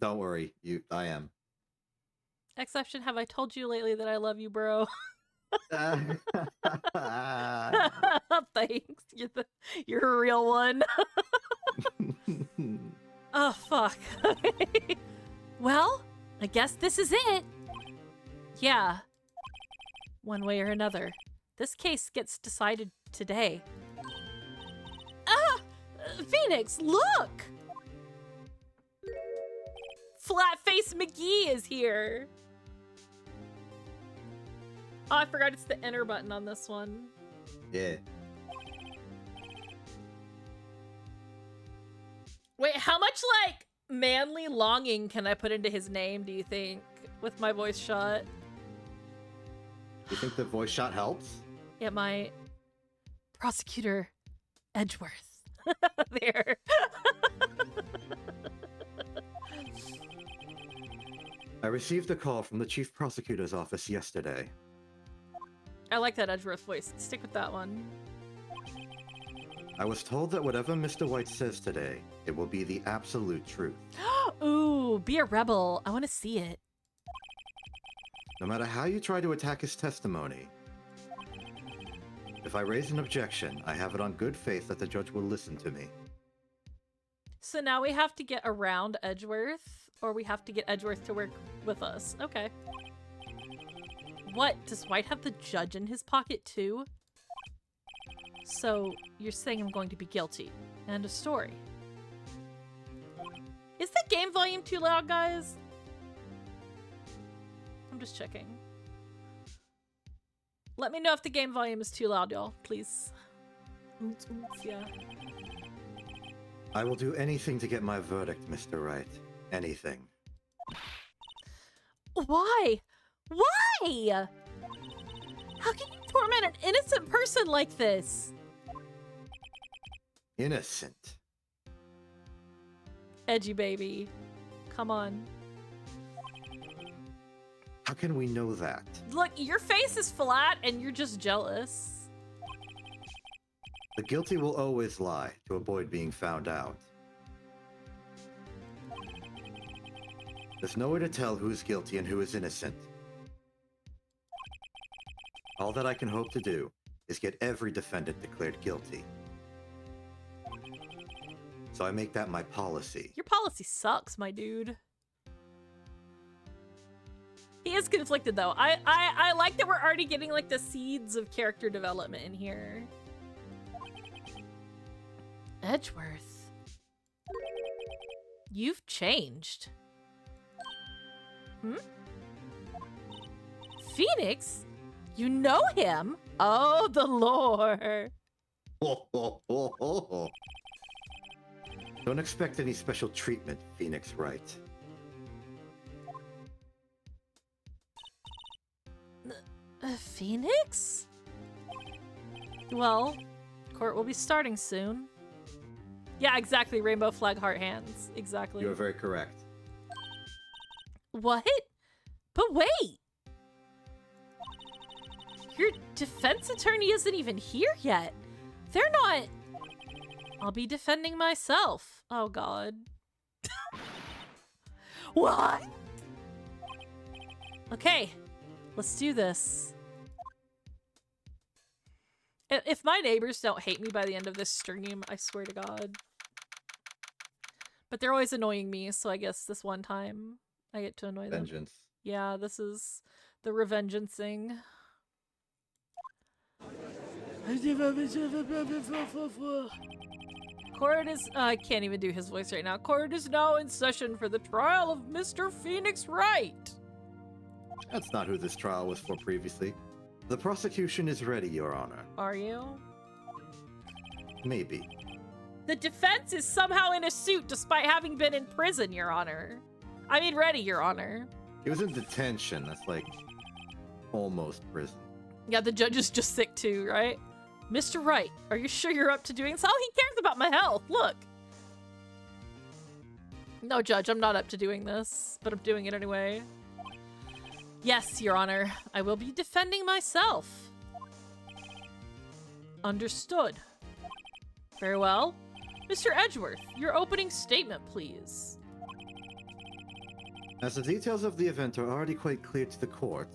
Don't worry, I am. Exception, have I told you lately that I love you, bro? Thanks. You're a real one. Oh, fuck. Well, I guess this is it. Yeah. One way or another. This case gets decided today. Ah! Phoenix, look! Flat-Face McGee is here. Oh, I forgot it's the enter button on this one. Yeah. Wait, how much, like, manly longing can I put into his name, do you think, with my voice shot? You think the voice shot helps? It might. Prosecutor Edgeworth. There. I received a call from the chief prosecutor's office yesterday. I like that Edgeworth voice. Stick with that one. I was told that whatever Mr. White says today, it will be the absolute truth. Ooh, be a rebel. I want to see it. No matter how you try to attack his testimony, if I raise an objection, I have it on good faith that the judge will listen to me. So now we have to get around Edgeworth, or we have to get Edgeworth to work with us. Okay. What? Does White have the judge in his pocket too? So you're saying I'm going to be guilty. End of story. Is the game volume too loud, guys? I'm just checking. Let me know if the game volume is too loud, y'all, please. Oops, yeah. I will do anything to get my verdict, Mr. Wright. Anything. Why? Why? How can you torment an innocent person like this? Innocent. Edgy baby. Come on. How can we know that? Look, your face is flat and you're just jealous. The guilty will always lie to avoid being found out. There's no way to tell who's guilty and who is innocent. All that I can hope to do is get every defendant declared guilty. So I make that my policy. Your policy sucks, my dude. He is conflicted, though. I like that we're already getting, like, the seeds of character development in here. Edgeworth. You've changed. Hmm? Phoenix? You know him? Oh, the lore. Don't expect any special treatment, Phoenix Wright. Phoenix? Well, court will be starting soon. Yeah, exactly. Rainbow flag heart hands. Exactly. You are very correct. What? But wait! Your defense attorney isn't even here yet. They're not... I'll be defending myself. Oh, God. What? Okay, let's do this. If my neighbors don't hate me by the end of this stream, I swear to God. But they're always annoying me, so I guess this one time I get to annoy them. Vengeance. Yeah, this is the revengeancing. Court is... I can't even do his voice right now. Court is now in session for the trial of Mr. Phoenix Wright. That's not who this trial was for previously. The prosecution is ready, Your Honor. Are you? Maybe. The defense is somehow in a suit despite having been in prison, Your Honor. I mean, ready, Your Honor. He was in detention. That's like almost prison. Yeah, the judge is just sick too, right? Mr. Wright, are you sure you're up to doing this? Oh, he cares about my health. Look. No, Judge, I'm not up to doing this, but I'm doing it anyway. Yes, Your Honor. I will be defending myself. Understood. Very well. Mr. Edgeworth, your opening statement, please. As the details of the event are already quite clear to the court,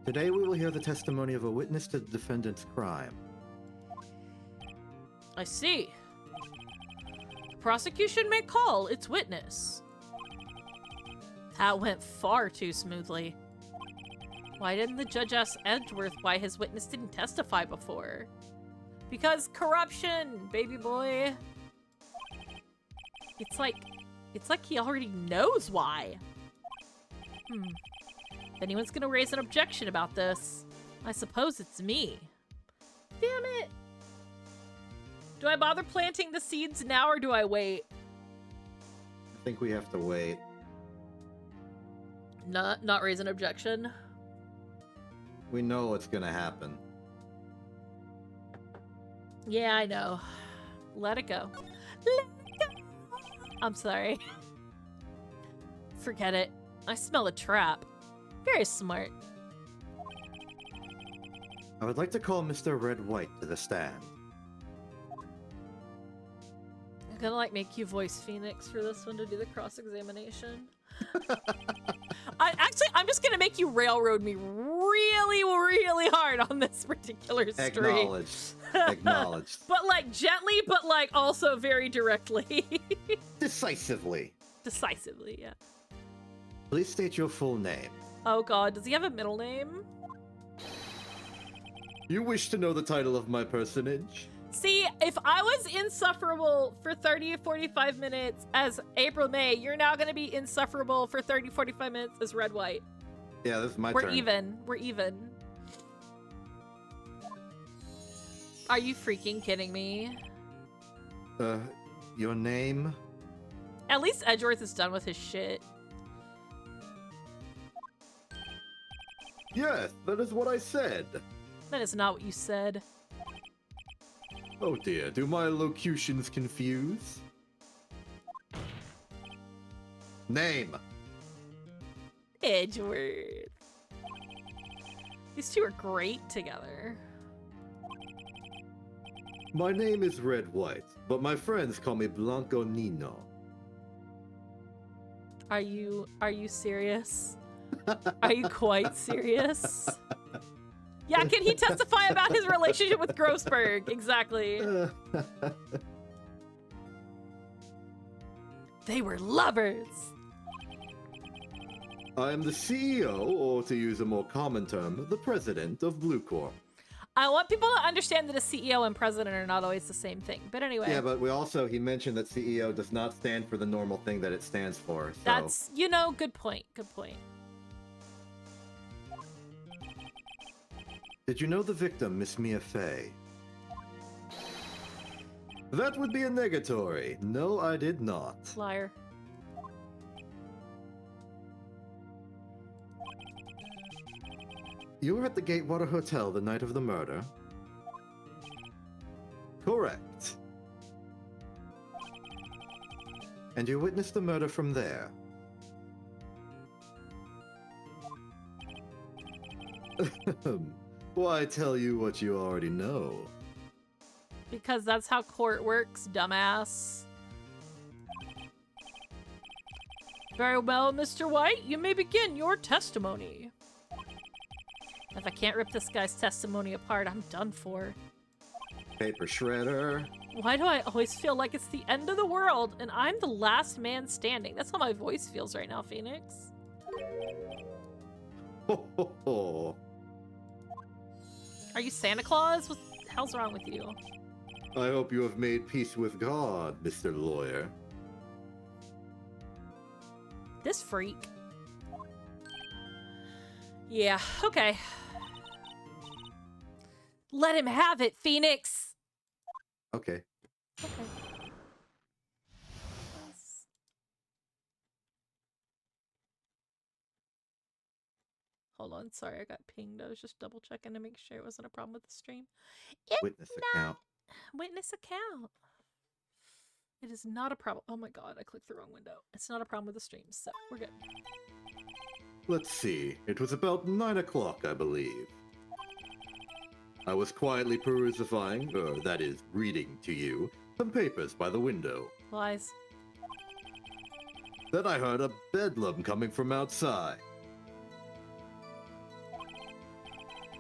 today we will hear the testimony of a witness to the defendant's crime. I see. The prosecution may call its witness. That went far too smoothly. Why didn't the judge ask Edgeworth why his witness didn't testify before? Because corruption, baby boy. It's like he already knows why. If anyone's gonna raise an objection about this, I suppose it's me. Damn it. Do I bother planting the seeds now or do I wait? I think we have to wait. Not raise an objection. We know what's gonna happen. Yeah, I know. Let it go. Let it go. I'm sorry. Forget it. I smell a trap. Very smart. I would like to call Mr. Red White to the stand. I'm gonna like make you voice Phoenix for this one to do the cross-examination. I'm just gonna make you railroad me really, really hard on this particular stream. Acknowledged. Acknowledged. But like gently, but like also very directly. Decisively. Decisively, yeah. Please state your full name. Oh god, does he have a middle name? You wish to know the title of my personage? See, if I was insufferable for 30 or 45 minutes as April May, you're now going to be insufferable for 30, 45 minutes as Red White. Yeah, this is my We're turn. even. We're even. Are you freaking kidding me? Your name? At least Edgeworth is done with his shit. Yes, that is what I said. That is not what you said. Oh dear, do my locutions confuse? Name. Edgeworth. These two are great together. My name is Red White, but my friends call me Blanco Nino. Are you serious? Are you quite serious? Yeah, can he testify about his relationship with Grossberg? Exactly. They were lovers. I am the CEO, or to use a more common term, the president of Blue Corp. I want people to understand that a CEO and president are not always the same thing. But anyway. Yeah, but he mentioned that CEO does not stand for the normal thing that it stands for. So. That's, good point. Good point. Did you know the victim, Miss Mia Fey? That would be a negatory. No, I did not. Liar. You were at the Gatewater Hotel the night of the murder? Correct. And you witnessed the murder from there? Why tell you what you already know? Because that's how court works, dumbass. Very well, Mr. White, you may begin your testimony. If I can't rip this guy's testimony apart, I'm done for. Paper shredder. Why do I always feel like it's the end of the world and I'm the last man standing? That's how my voice feels right now, Phoenix. Ho ho ho. Are you Santa Claus? What the hell's wrong with you? I hope you have made peace with God, Mr. Lawyer. This freak. Yeah, okay. Let him have it, Phoenix! Okay. Okay. Hold on, sorry, I got pinged. I was just double checking to make sure it wasn't a problem with the stream. Witness account. Witness account. It is not a problem. Oh my god, I clicked the wrong window. It's not a problem with the stream, so we're good. Let's see. It was about 9 o'clock, I believe. I was quietly perusifying, or that is, reading to you, some papers by the window. Lies. Then I heard a bedlam coming from outside.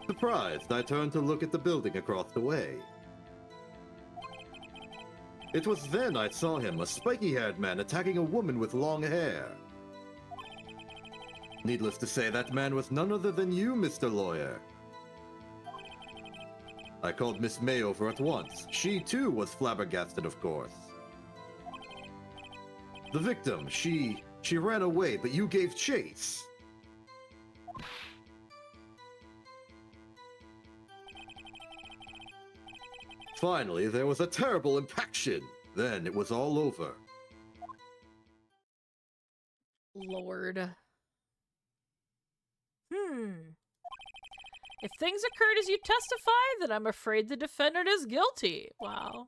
Surprised, I turned to look at the building across the way. It was then I saw him, a spiky-haired man, attacking a woman with long hair. Needless to say, that man was none other than you, Mr. Lawyer. I called Miss May over at once. She, too, was flabbergasted, of course. The victim, she ran away, but you gave chase. Finally, there was a terrible impaction. Then it was all over. Lord. If things occurred as you testify, then I'm afraid the defendant is guilty. Wow.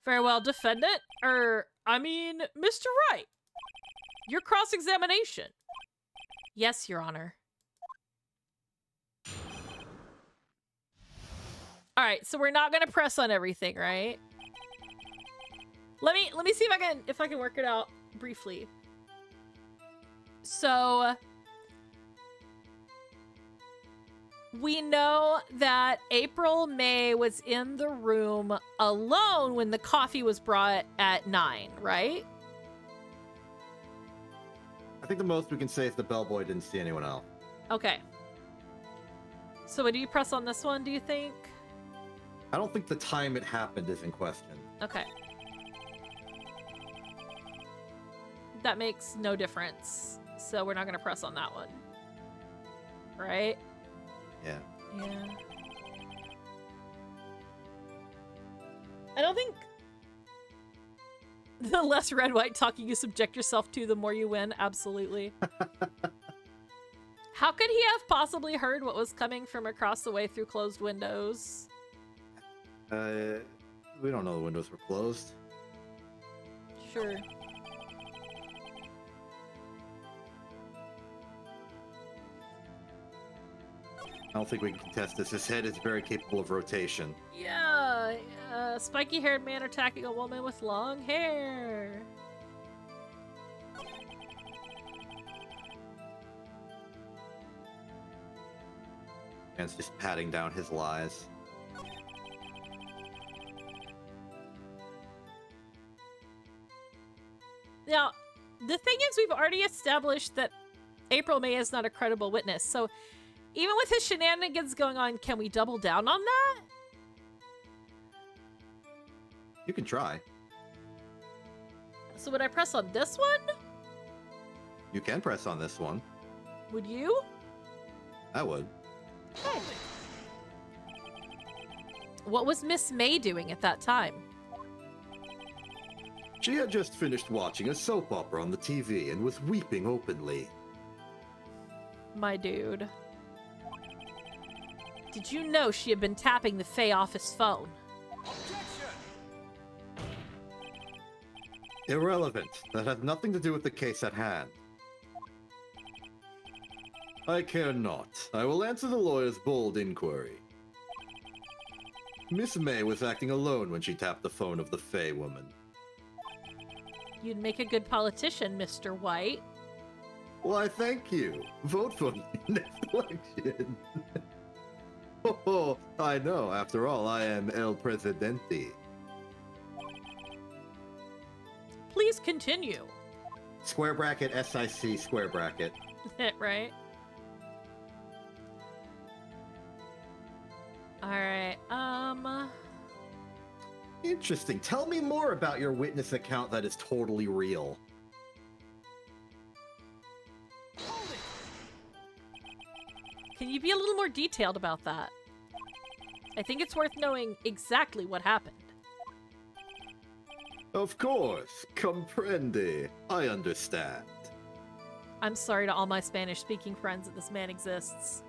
Very well, defendant. Mr. Wright. Your cross-examination. Yes, Your Honor. All right, so we're not gonna press on everything, right? Let me see if I can work it out briefly. So we know that April May was in the room alone when the coffee was brought at 9, right? I think the most we can say is the bellboy didn't see anyone else. Okay. So do you press on this one, do you think? I don't think the time it happened is in question. Okay. That makes no difference. So we're not going to press on that one. Right? Yeah. Yeah. I don't think the less red white talking you subject yourself to, the more you win. Absolutely. How could he have possibly heard what was coming from across the way through closed windows? We don't know the windows were closed. Sure. I don't think we can contest this. His head is very capable of rotation. Yeah, spiky-haired man attacking a woman with long hair. And it's just patting down his lies. Now, the thing is, we've already established that April May is not a credible witness, so even with his shenanigans going on, can we double down on that? You can try. So would I press on this one? You can press on this one. Would you? I would. Okay. What was Miss May doing at that time? She had just finished watching a soap opera on the TV and was weeping openly. My dude. Did you know she had been tapping the Fae office phone? Irrelevant. That has nothing to do with the case at hand. I care not. I will answer the lawyer's bold inquiry. Miss May was acting alone when she tapped the phone of the Fae woman. You'd make a good politician, Mr. White. Why, thank you. Vote for me next election. Oh, I know. After all, I am El Presidente. Please continue. Square bracket, SIC, square bracket. Right? Alright, Interesting. Tell me more about your witness account that is totally real. Can you be a little more detailed about that? I think it's worth knowing exactly what happened. Of course. Comprende. I understand. I'm sorry to all my Spanish-speaking friends that this man exists.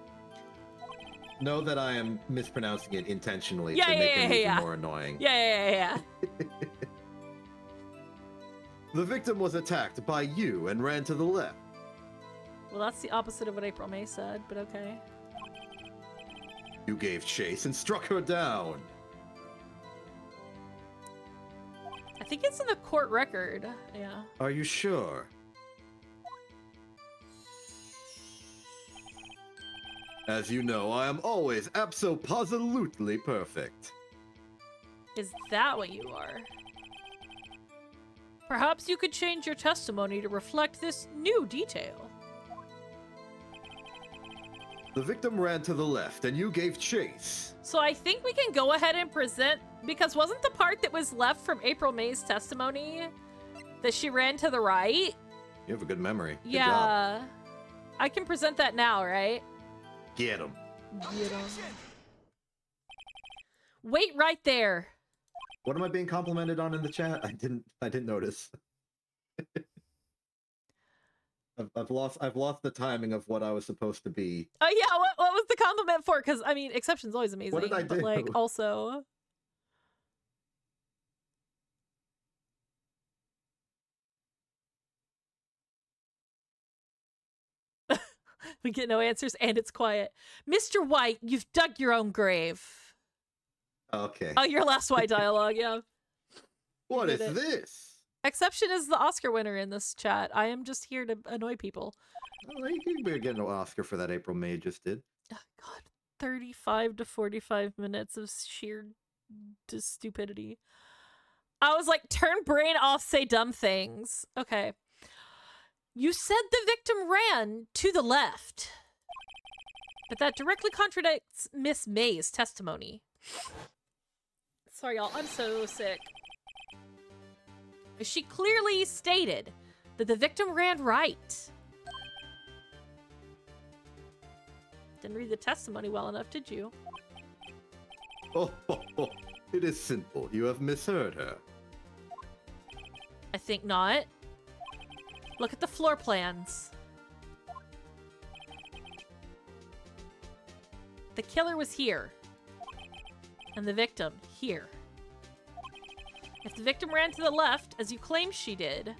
Know that I am mispronouncing it intentionally Yeah, to make yeah, it even yeah. more annoying. Yeah. The victim was attacked by you and ran to the left. Well, that's the opposite of what April May said, but okay. You gave chase and struck her down. I think it's in the court record. Yeah. Are you sure? As you know, I am always abso-positively perfect. Is that what you are? Perhaps you could change your testimony to reflect this new detail. The victim ran to the left, and you gave chase. So I think we can go ahead and present, because wasn't the part that was left from April May's testimony that she ran to the right? You have a good memory. Good yeah. Job. I can present that now, right? Get him. Get him. Wait right there. What am I being complimented on in the chat? I didn't notice. I've lost the timing of what I was supposed to be. Oh yeah, what was the compliment for? Because I mean, Exception's always amazing. What did I do? But like also. We get no answers and it's quiet. Mr. White, you've dug your own grave. Okay. Oh, your last White dialogue, yeah. What is this? Exception is the Oscar winner in this chat. I am just here to annoy people. Well, you better get an Oscar for that April May just did. Oh, God, 35 to 45 minutes of sheer stupidity. I was like, turn brain off, say dumb things. Okay. You said the victim ran to the left, but that directly contradicts Miss May's testimony. Sorry, y'all. I'm so sick. She clearly stated that the victim ran right. Didn't read the testimony well enough, did you? Oh, it is simple. You have misheard her. I think not. Look at the floor plans. The killer was here. And the victim here. If the victim ran to the left, as you claim she did,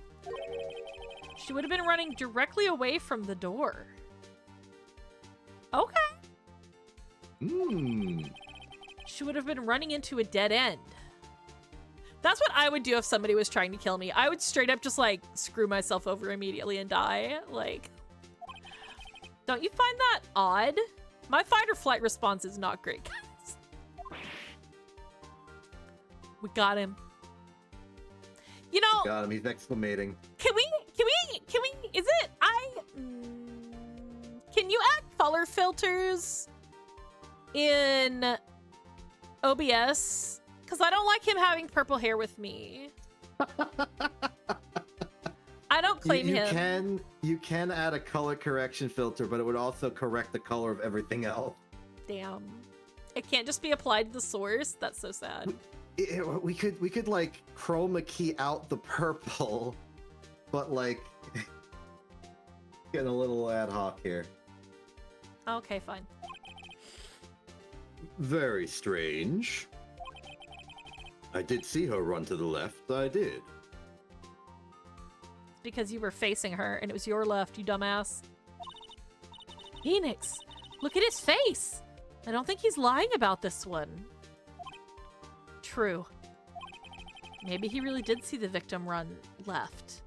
she would have been running directly away from the door. Okay. She would have been running into a dead end. That's what I would do if somebody was trying to kill me. I would straight up just, like, screw myself over immediately and die. Like, don't you find that odd? My fight or flight response is not great, guys. We got him. You know... Got him. He's exclamating. Can we, is it, can you add color filters in OBS? Because I don't like him having purple hair with me. I don't claim him. You can add a color correction filter, but it would also correct the color of everything else. Damn. It can't just be applied to the source? That's so sad. We could like chroma key out the purple, but like getting a little ad hoc here. Okay, fine. Very strange. I did see her run to the left. I did. Because you were facing her and it was your left, you dumbass. Phoenix, look at his face. I don't think he's lying about this one. True. Maybe he really did see the victim run left.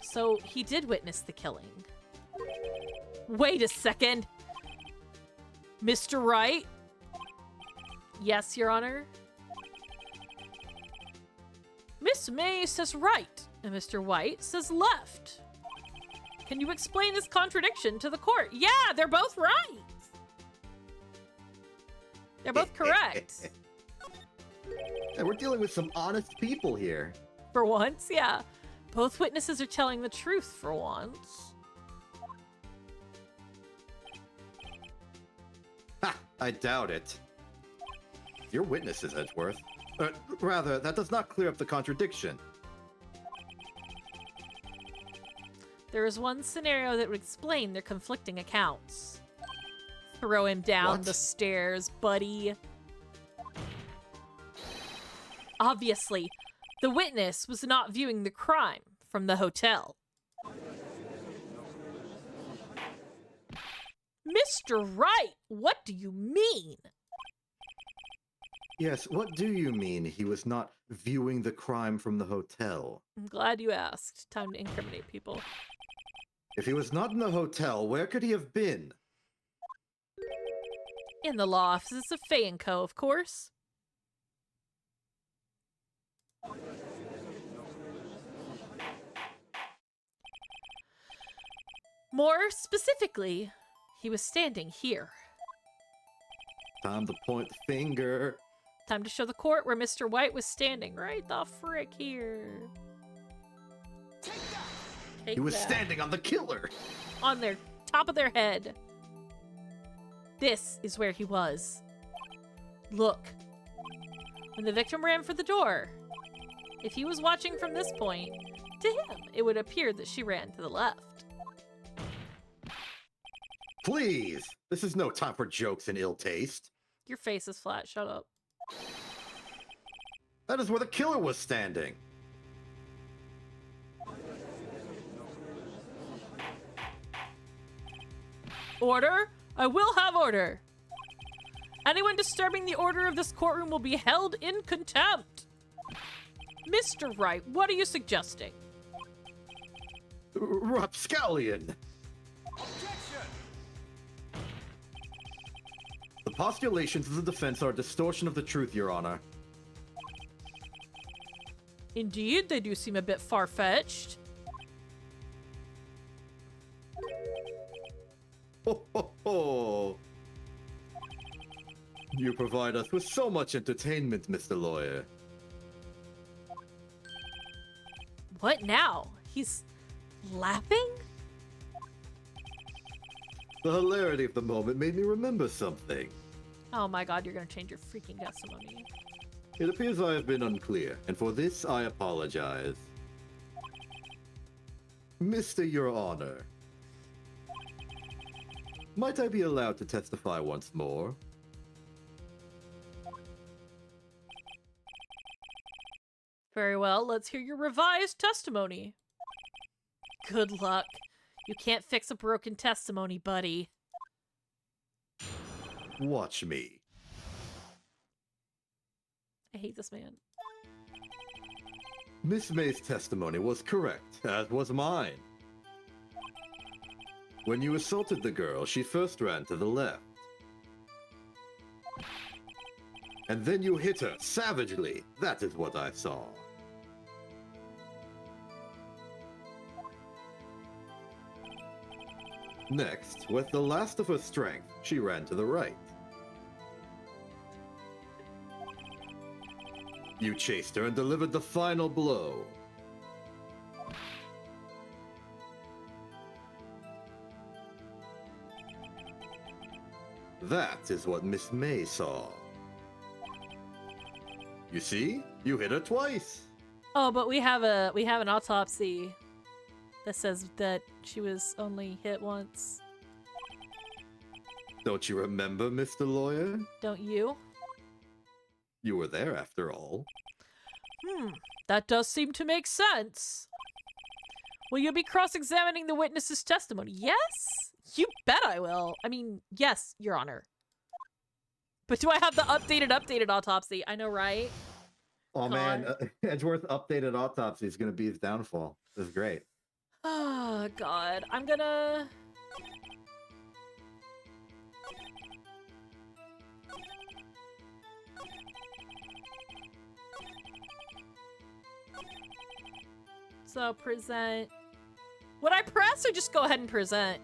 So he did witness the killing. Wait a second. Mr. Wright? Yes, Your Honor. Miss May says right, and Mr. White says left. Can you explain this contradiction to the court? Yeah, they're both right. They're both correct. And we're dealing with some honest people here. For once, yeah. Both witnesses are telling the truth for once. Ha! I doubt it. Your witnesses, Edgeworth. Rather, that does not clear up the contradiction. There is one scenario that would explain their conflicting accounts. Throw him down the stairs, buddy. Obviously, the witness was not viewing the crime from the hotel. Mr. Wright, what do you mean? Yes, what do you mean he was not viewing the crime from the hotel? I'm glad you asked. Time to incriminate people. If he was not in the hotel, where could he have been? In the law offices of Fay & Co., of course. More specifically, He was standing here. Time to point the finger. Time to show the court where Mr. White was standing. Right the frick here. Take He was that. standing on the killer. On their top of their head. This is where he was. Look. When the victim ran for the door, if he was watching from this point, to him, it would appear that she ran to the left. Please, this is no time for jokes and ill taste. Your face is flat. Shut up. That is where the killer was standing. Order? I will have order. Anyone disturbing the order of this courtroom will be held in contempt. Mr. Wright, what are you suggesting? Rapscallion. The postulations of the defense are a distortion of the truth, Your Honor. Indeed, they do seem a bit far-fetched. Ho, ho, ho. You provide us with so much entertainment, Mr. Lawyer. What now? He's laughing? The hilarity of the moment made me remember something. Oh my god, you're gonna change your freaking testimony. It appears I have been unclear, and for this I apologize. Mr. Your Honor, might I be allowed to testify once more? Very well, let's hear your revised testimony. Good luck. You can't fix a broken testimony, buddy. Watch me. I hate this man. Miss May's testimony was correct, as was mine. When you assaulted the girl, she first ran to the left. And then you hit her savagely. That is what I saw. Next, with the last of her strength, she ran to the right. You chased her and delivered the final blow. That is what Miss May saw. You see? You hit her twice. Oh, but we have an autopsy that says that she was only hit once. Don't you remember, Mr. Lawyer? Don't you? You were there after all. That does seem to make sense. Will you be cross-examining the witness's testimony? Yes? You bet I will. I mean, yes, Your Honor. But do I have the updated autopsy? I know, right? Oh man, Edgeworth updated autopsy is going to be his downfall. This is great. Oh, God. I'm gonna... So, present... Would I press or just go ahead and present?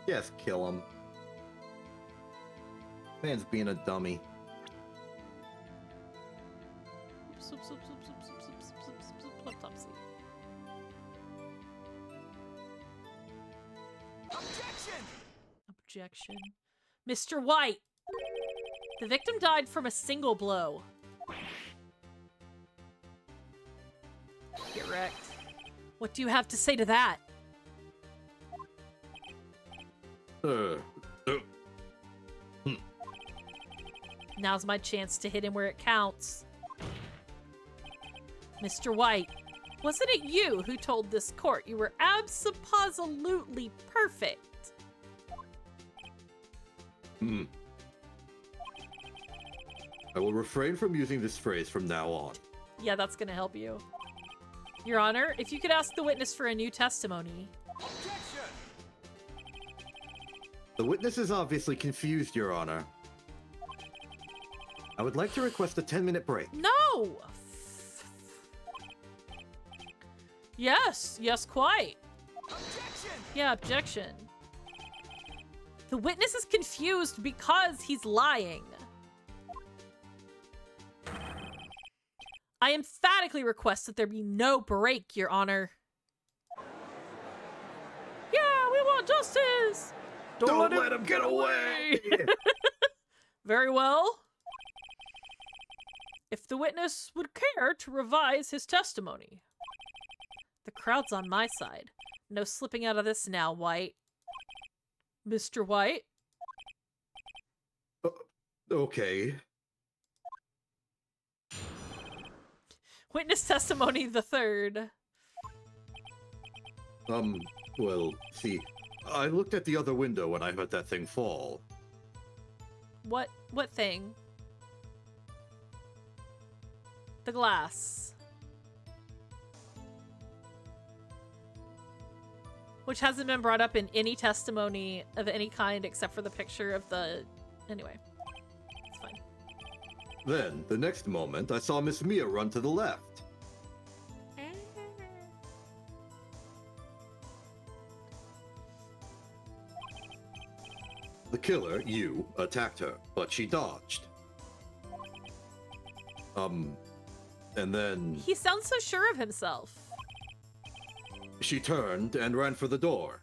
Yes, kill him. Man's being a dummy. Autopsy. Objection. Mr. White! The victim died from a single blow. Get wrecked. What do you have to say to that? Now's my chance to hit him where it counts. Mr. White, wasn't it you who told this court you were abso-positively perfect? I will refrain from using this phrase from now on. Yeah, that's gonna help you. Your Honor, if you could ask the witness for a new testimony. The witness is obviously confused, Your Honor. I would like to request a 10-minute break. No! Yes, quite. Objection! Yeah, objection. The witness is confused because he's lying. I emphatically request that there be no break, Your Honor. Yeah, we want justice! Don't let him get away! Very well. If the witness would care to revise his testimony. The crowd's on my side. No slipping out of this now, White. Mr. White? Okay. Witness testimony the third. Well, see, I looked at the other window when I heard that thing fall. What thing? The glass. Which hasn't been brought up in any testimony of any kind except for the picture of the... Anyway. It's fine. Then, the next moment, I saw Miss Mia run to the left. The killer, you, attacked her, but she dodged. And then... He sounds so sure of himself. She turned and ran for the door.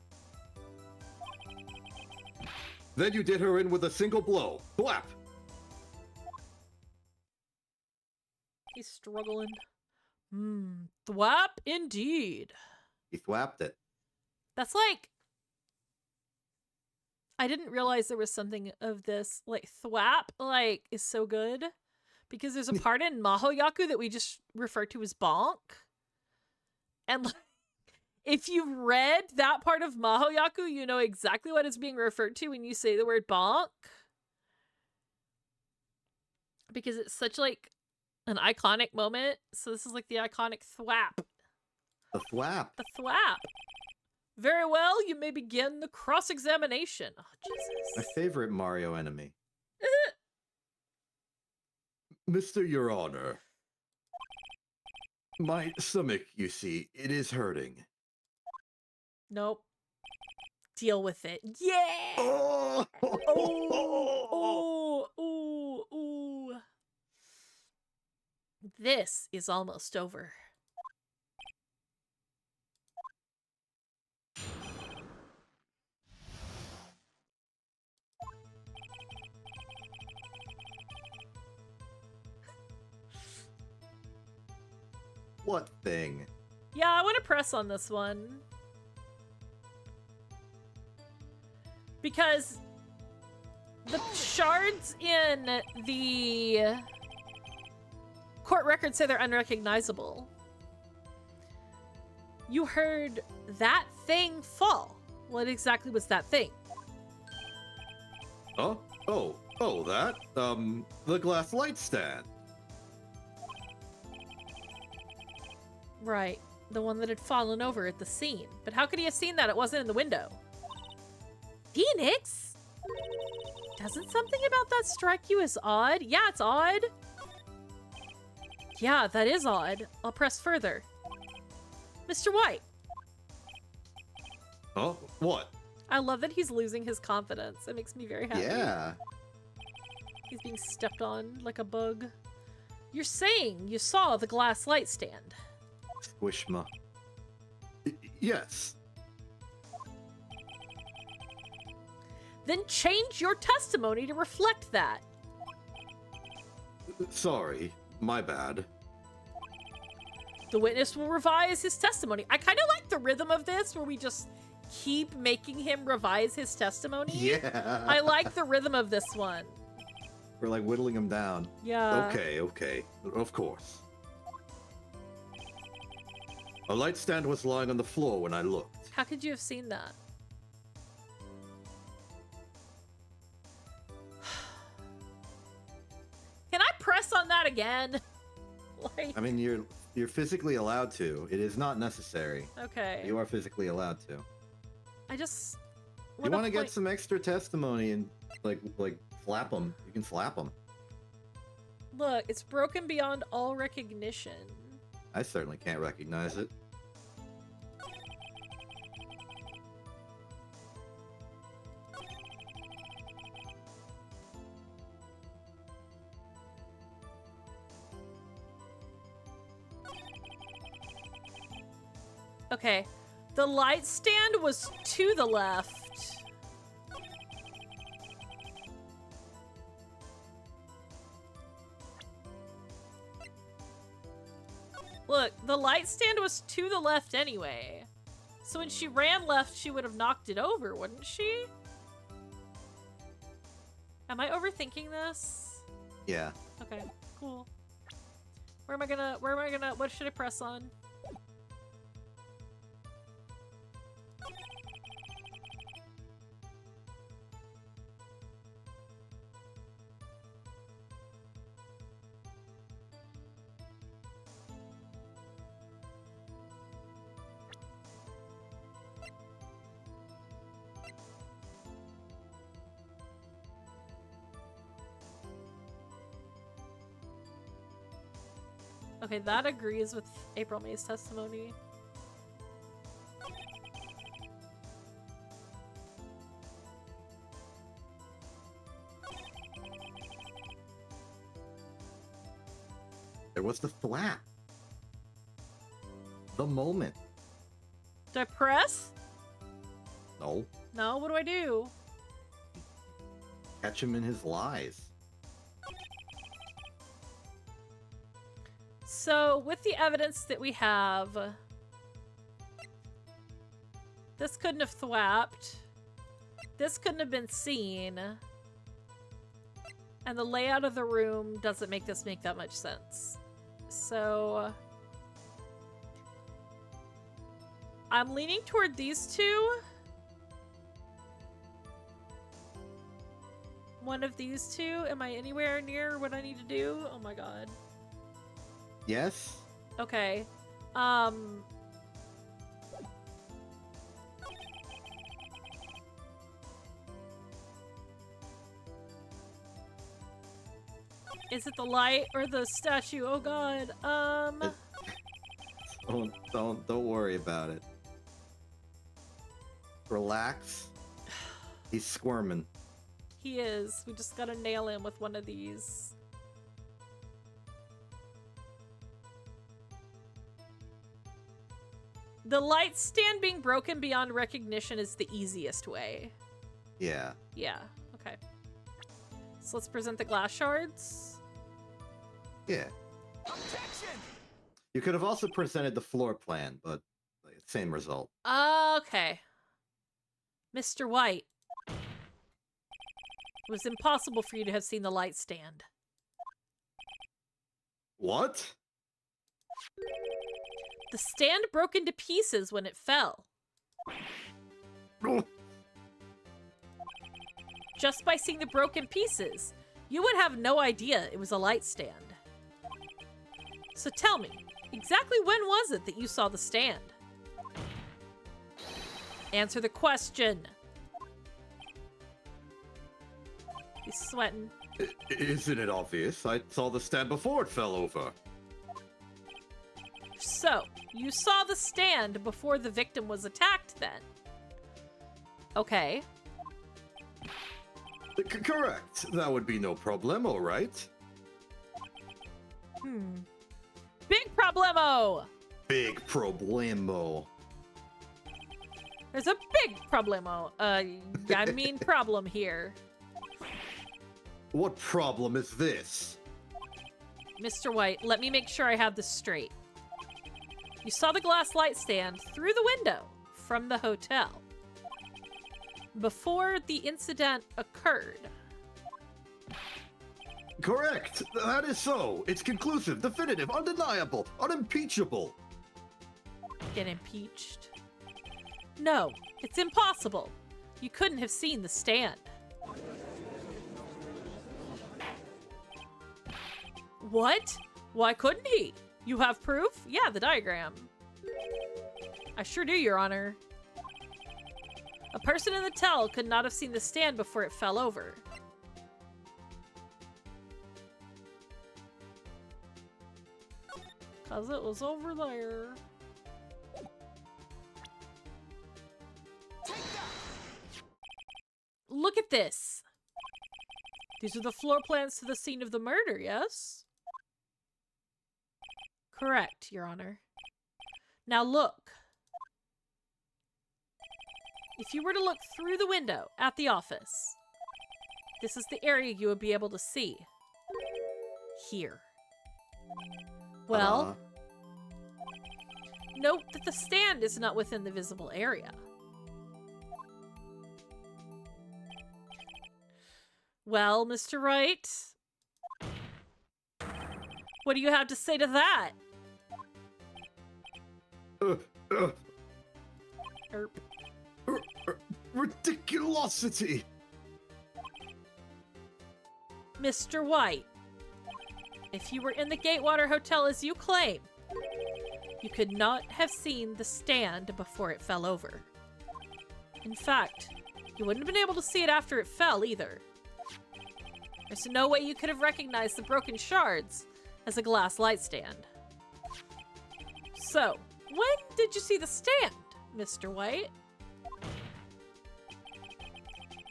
Then you did her in with a single blow. Blap! He's struggling. Thwap indeed. He thwapped it. That's like... I didn't realize there was something of this. Like, thwap, like, is so good. Because there's a part in Mahoyaku that we just refer to as bonk. And, like, if you've read that part of Mahoyaku, you know exactly what is being referred to when you say the word bonk. Because it's such, like, an iconic moment. So this is, like, the iconic thwap. The thwap. The thwap. Very well, you may begin the cross-examination. Oh, Jesus. My favorite Mario enemy. Mr. Your Honor. My stomach, you see, it is hurting. Nope. Deal with it. Yeah! Oh! Oh! Oh! Oh! This is almost over. What thing? Yeah, I want to press on this one. Because the shards in the court records say they're unrecognizable. You heard that thing fall. What exactly was that thing? Huh? Oh, that? The glass light stand. Right. The one that had fallen over at the scene. But how could he have seen that? It wasn't in the window. Phoenix? Doesn't something about that strike you as odd? Yeah, it's odd. Yeah, that is odd. I'll press further. Mr. White. Huh? What? I love that he's losing his confidence. It makes me very happy. Yeah. He's being stepped on like a bug. You're saying you saw the glass light stand. Squishma. Yes. Then change your testimony to reflect that. Sorry, my bad. The witness will revise his testimony. I kind of like the rhythm of this where we just keep making him revise his testimony. Yeah. I like the rhythm of this one. We're like whittling him down. Yeah. Okay. Of course. A light stand was lying on the floor when I looked. How could you have seen that? Can I press on that again? Like... I mean, you're physically allowed to. It is not necessary. Okay. You are physically allowed to. I just... You want to get some extra testimony and like flap them. You can flap them. Look, it's broken beyond all recognition. I certainly can't recognize it. Okay. The light stand was to the left. Look, the light stand was to the left anyway. So when she ran left, she would have knocked it over, wouldn't she? Am I overthinking this? Yeah. Okay, cool. What should I press on? Okay, that agrees with April May's testimony. There was the thwap. The moment. Do I press? No. No, what do I do? Catch him in his lies. So, with the evidence that we have, this couldn't have thwapped. This couldn't have been seen. And the layout of the room doesn't make this make that much sense. So, I'm leaning toward these two. One of these two. Am I anywhere near what I need to do? Oh my god. Yes? Okay. Is it the light or the statue? Oh god. Don't worry about it. Relax. He's squirming. He is. We just gotta nail him with one of these. The light stand being broken beyond recognition is the easiest way. Yeah. Yeah, okay. So let's present the glass shards. Yeah. Objection! You could have also presented the floor plan, but same result. Okay. Mr. White. It was impossible for you to have seen the light stand. What? The stand broke into pieces when it fell. Just by seeing the broken pieces, you would have no idea it was a light stand. So tell me, exactly when was it that you saw the stand? Answer the question. He's sweating. Isn't it obvious? I saw the stand before it fell over. So, you saw the stand before the victim was attacked then? Okay. Correct. That would be no problemo, right? Big problemo! Big problemo. There's a big problemo. I mean problem here. What problem is this? Mr. White, let me make sure I have this straight. You saw the glass light stand through the window from the hotel before the incident occurred. Correct. That is so. It's conclusive, definitive, undeniable, unimpeachable. Get impeached? No, it's impossible. You couldn't have seen the stand. What? Why couldn't he? You have proof? Yeah, the diagram. I sure do, Your Honor. A person in the tell could not have seen the stand before it fell over. Cause it was over there. Look at this. These are the floor plans to the scene of the murder, yes? Correct, Your Honor. Now look. if you were to look through the window at the office, this is the area you would be able to see. Here. Well, note that the stand is not within the visible area. Well, Mr. Wright, what do you have to say to that? Ridiculosity! Mr. White, if you were in the Gatewater Hotel as you claim, you could not have seen the stand before it fell over. In fact, you wouldn't have been able to see it after it fell either. There's no way you could have recognized the broken shards as a glass light stand. So, when did you see the stand, Mr. White?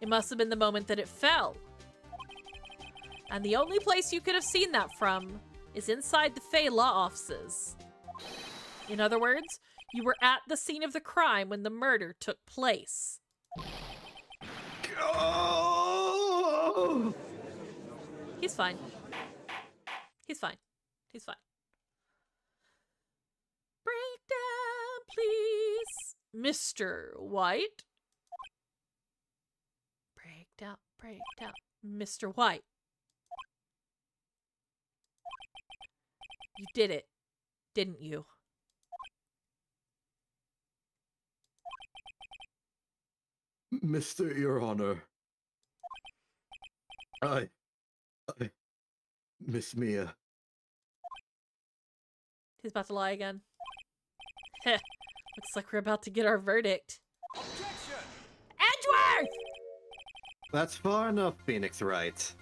It must have been the moment that it fell. And the only place you could have seen that from is inside the Fey Law offices. In other words, you were at the scene of the crime when the murder took place. Oh! He's fine. He's fine. He's fine. Breakdown, please, Mr. White. Breakdown, Mr. White. You did it, didn't you? Your Honor. I... Miss Mia. He's about to lie again. Heh. Looks like we're about to get our verdict. Objection! Edgeworth! That's far enough, Phoenix Wright.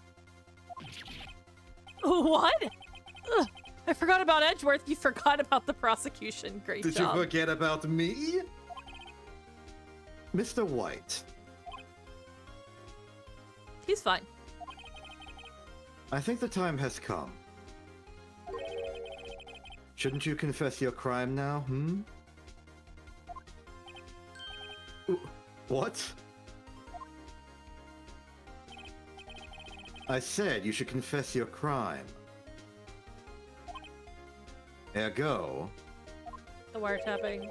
What? Ugh, I forgot about Edgeworth. You forgot about the prosecution. Great job. Did you forget about me? Mr. White. He's fine. I think the time has come. Shouldn't you confess your crime now, hmm? What? I said you should confess your crime. Ergo, The wiretapping.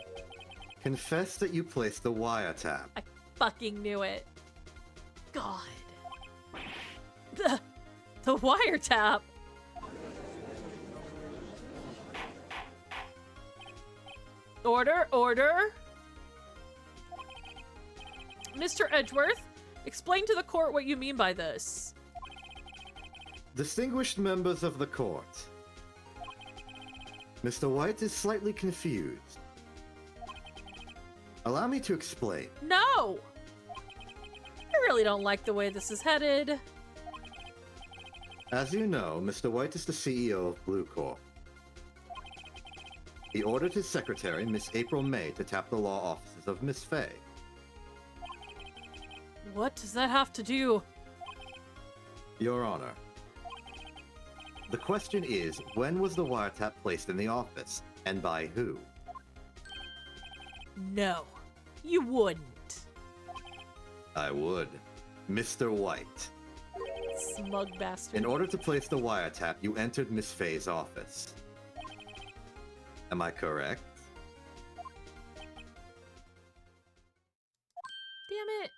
confess that you placed the wiretap. I fucking knew it. God. The wiretap. Order. Mr. Edgeworth, explain to the court what you mean by this. Distinguished members of the court. Mr. White is slightly confused. Allow me to explain. No! I really don't like the way this is headed. As you know, Mr. White is the CEO of Blue Corp. He ordered his secretary, Miss April May, to tap the law offices of Miss Fay. What does that have to do? Your Honor. The question is, when was the wiretap placed in the office, and by who? No, you wouldn't. I would. Mr. White. Smug bastard. In order to place the wiretap, you entered Miss Fay's office. Am I correct? Damn it.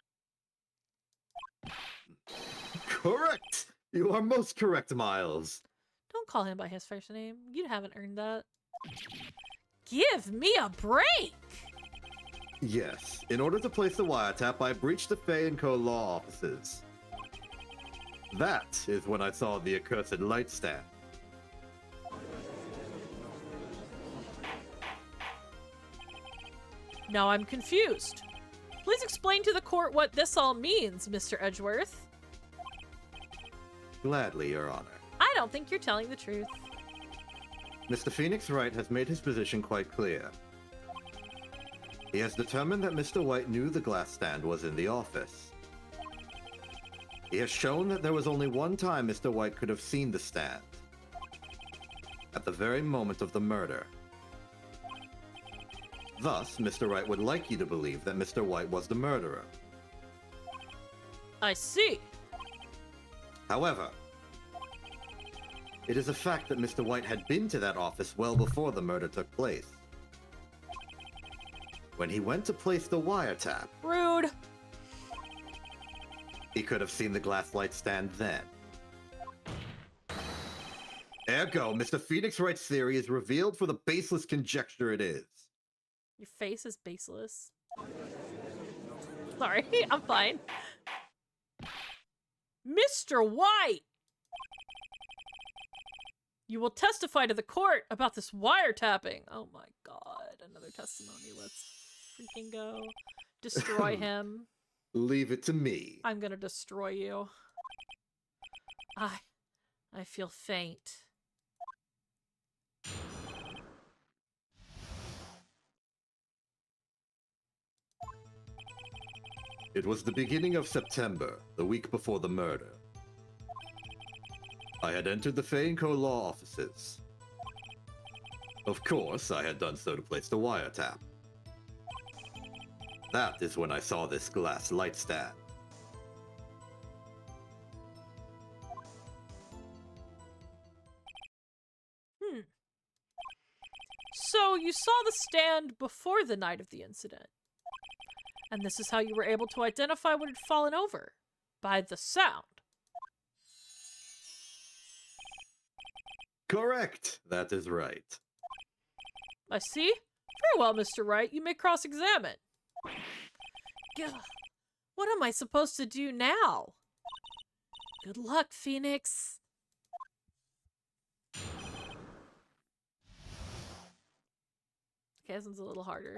Correct! You are most correct, Miles. Don't call him by his first name. You haven't earned that. Give me a break! Yes. In order to place the wiretap, I breached the Fay & Co. law offices. That is when I saw the accursed light stand. Now I'm confused. Please explain to the court what this all means, Mr. Edgeworth. Gladly, Your Honor. I don't think you're telling the truth. Mr. Phoenix Wright has made his position quite clear. He has determined that Mr. White knew the glass stand was in the office. He has shown that there was only one time Mr. White could have seen the stand. At the very moment of the murder. Thus, Mr. Wright would like you to believe that Mr. White was the murderer. I see. However, it is a fact that Mr. White had been to that office well before the murder took place. When he went to place the wiretap, Rude. he could have seen the glass light stand then. Ergo, Mr. Phoenix Wright's theory is revealed for the baseless conjecture it is. Your face is baseless. Sorry, I'm fine. Mr. White! You will testify to the court about this wiretapping. Oh my god, another testimony. Let's freaking go. Destroy him. Leave it to me. I'm gonna destroy you. I feel faint. It was the beginning of September, the week before the murder. I had entered the Fay & Co. law offices. Of course, I had done so to place the wiretap. That is when I saw this glass light stand. So you saw the stand before the night of the incident. And this is how you were able to identify what had fallen over. By the sound. Correct. That is right. I see. Very well, Mr. Wright. You may cross-examine. Gah. What am I supposed to do now? Good luck, Phoenix. Okay, this one's a little harder.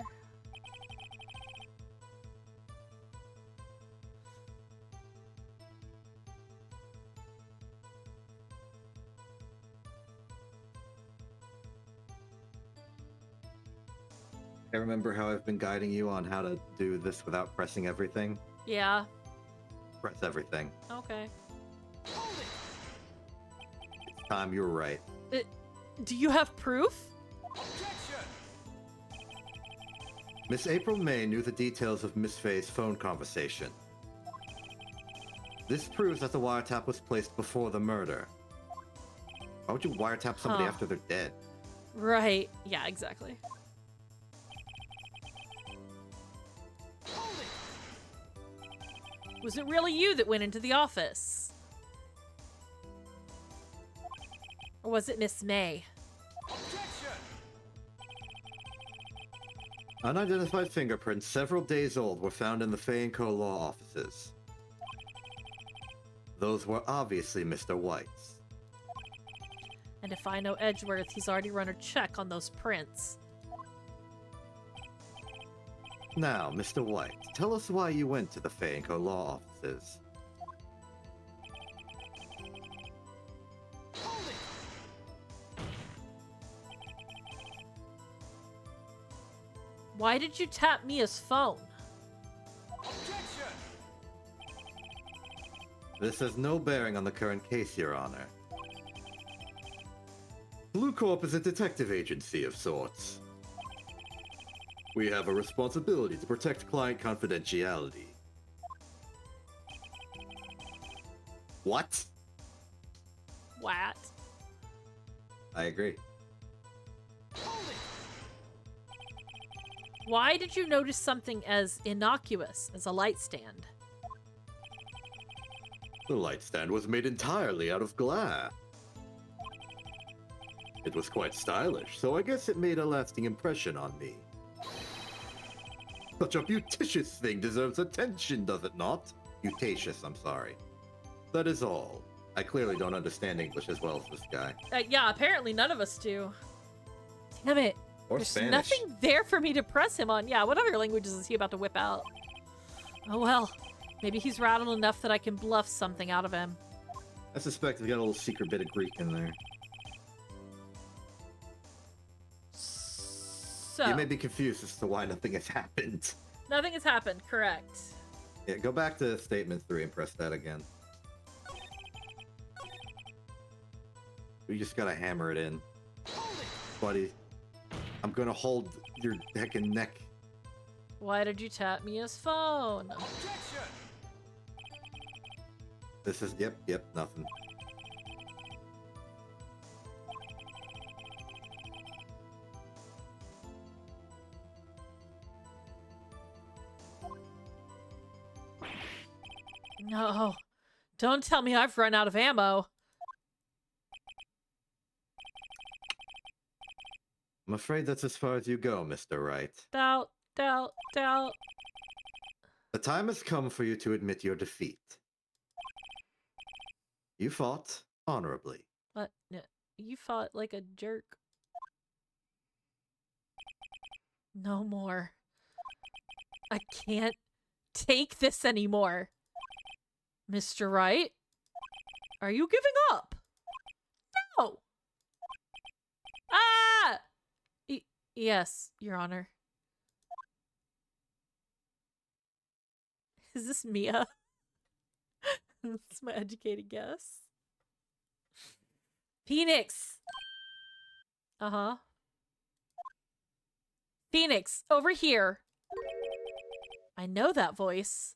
I remember how I've been guiding you on how to do this without pressing everything? Yeah. Press everything. Okay. It's time you were right. Do you have proof? Miss April May knew the details of Miss Fay's phone conversation. This proves that the wiretap was placed before the murder. Why would you wiretap somebody after they're dead? Right. Yeah, exactly. Was it really you that went into the office? Or was it Miss May? Unidentified fingerprints several days old were found in the Fay & Co. law offices. Those were obviously Mr. White's. And if I know Edgeworth, he's already run a check on those prints. Now, Mr. White, tell us why you went to the Fay & Co. law offices. Why did you tap Mia's phone? This has no bearing on the current case, Your Honor. Blue Corp is a detective agency of sorts. We have a responsibility to protect client confidentiality. What? What? I agree. Why did you notice something as innocuous as a light stand? The light stand was made entirely out of glass. It was quite stylish, so I guess it made a lasting impression on me. Such a beauticious thing deserves attention, does it not? Beauticious, I'm sorry. That is all. I clearly don't understand English as well as this guy. Yeah, apparently none of us do. Damn it. Or There's Spanish. nothing there for me to press him on. Yeah, what other languages is he about to whip out? Oh well. Maybe he's rattled enough that I can bluff something out of him. I suspect he's got a little secret bit of Greek in there. So, You may be confused as to why nothing has happened. nothing has happened, correct. Yeah, go back to statement 3 and press that again. We just gotta hammer it in. Buddy, I'm gonna hold your heckin' neck. Why did you tap Mia's phone? This is, yep, nothing. No. Don't tell me I've run out of ammo. I'm afraid that's as far as you go, Mr. Wright. Doubt. The time has come for you to admit your defeat. You fought honorably. What? No, you fought like a jerk. No more. I can't take this anymore. Mr. Wright? Are you giving up? No! Ah! Yes, Your Honor. Is this Mia? That's my educated guess. Phoenix! Uh-huh. Phoenix, over here. I know that voice.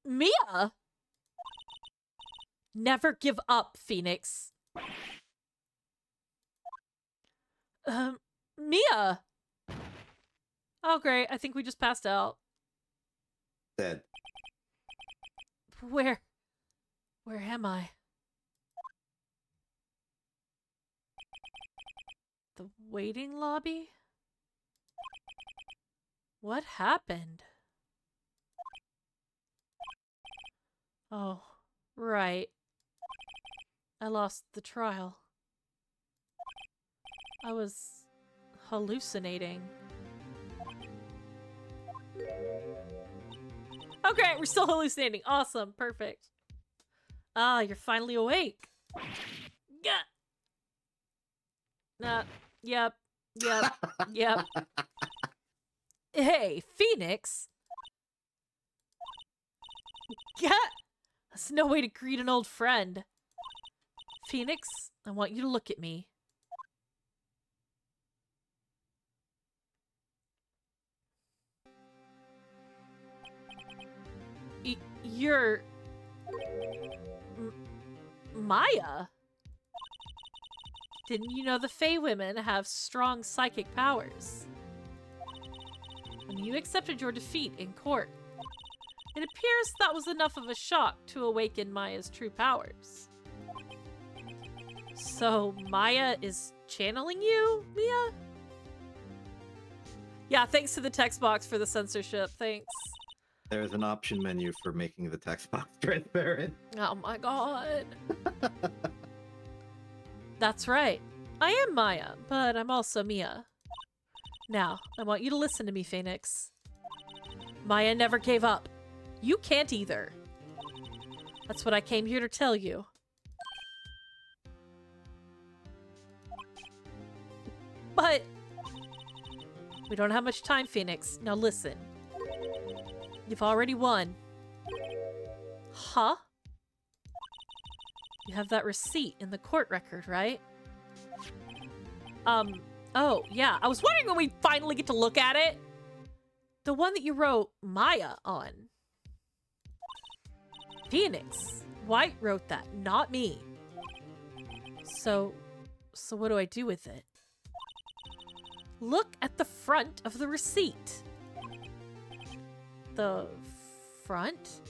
Mia! Never give up, Phoenix. Mia! Oh, great. I think we just passed out. Dead. Where am I? The waiting lobby? What happened? Oh, right. I lost the trial. I was hallucinating. Okay, we're still hallucinating. Awesome. Perfect. Ah, you're finally awake. Yeah. Yep. Hey, Phoenix. Yeah. That's no way to greet an old friend. Phoenix, I want you to look at me. You're... Maya? Didn't you know the Fae women have strong psychic powers? When you accepted your defeat in court, it appears that was enough of a shock to awaken Maya's true powers. So Maya is channeling you, Mia? Yeah, thanks to the text box for the censorship. Thanks. There's an option menu for making the text box transparent. Oh my god. That's right. I am Maya, but I'm also Mia. Now, I want you to listen to me, Phoenix. Maya never gave up. You can't either. That's what I came here to tell you. But we don't have much time, Phoenix. Now listen. You've already won. Huh? You have that receipt in the court record, right? Oh, yeah. I was wondering when we'd finally get to look at it. The one that you wrote Maya on. Phoenix. Wright wrote that, not me. So what do I do with it? Look at the front of the receipt. The front?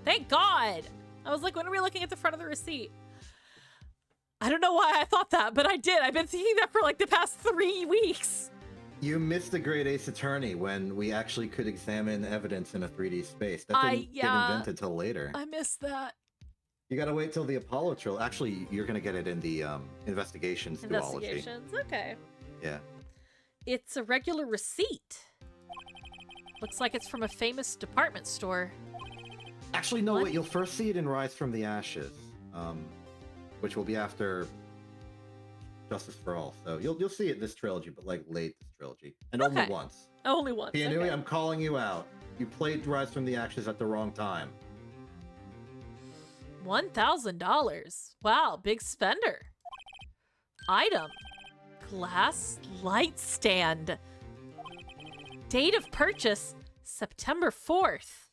Thank God! I was like, when are we looking at the front of the receipt? I don't know why I thought that, but I did. I've been thinking that for like the past 3 weeks. You missed the Great Ace Attorney when we actually could examine evidence in a 3D space. That didn't get invented till later. I missed that. You gotta wait till the Apollo trilogy. Actually, you're gonna get it in the Investigations duology. Investigations, okay. Yeah. It's a regular receipt. Looks like it's from a famous department store. Actually, no, wait. You'll first see it in Rise from the Ashes, which will be after Justice for All. So you'll see it this trilogy, but like late this trilogy, and only once. Only once. Pianui, okay. I'm calling you out. You played Rise from the Ashes at the wrong time. $1,000. Wow, big spender. Item. glass light stand. Date of purchase, September 4th.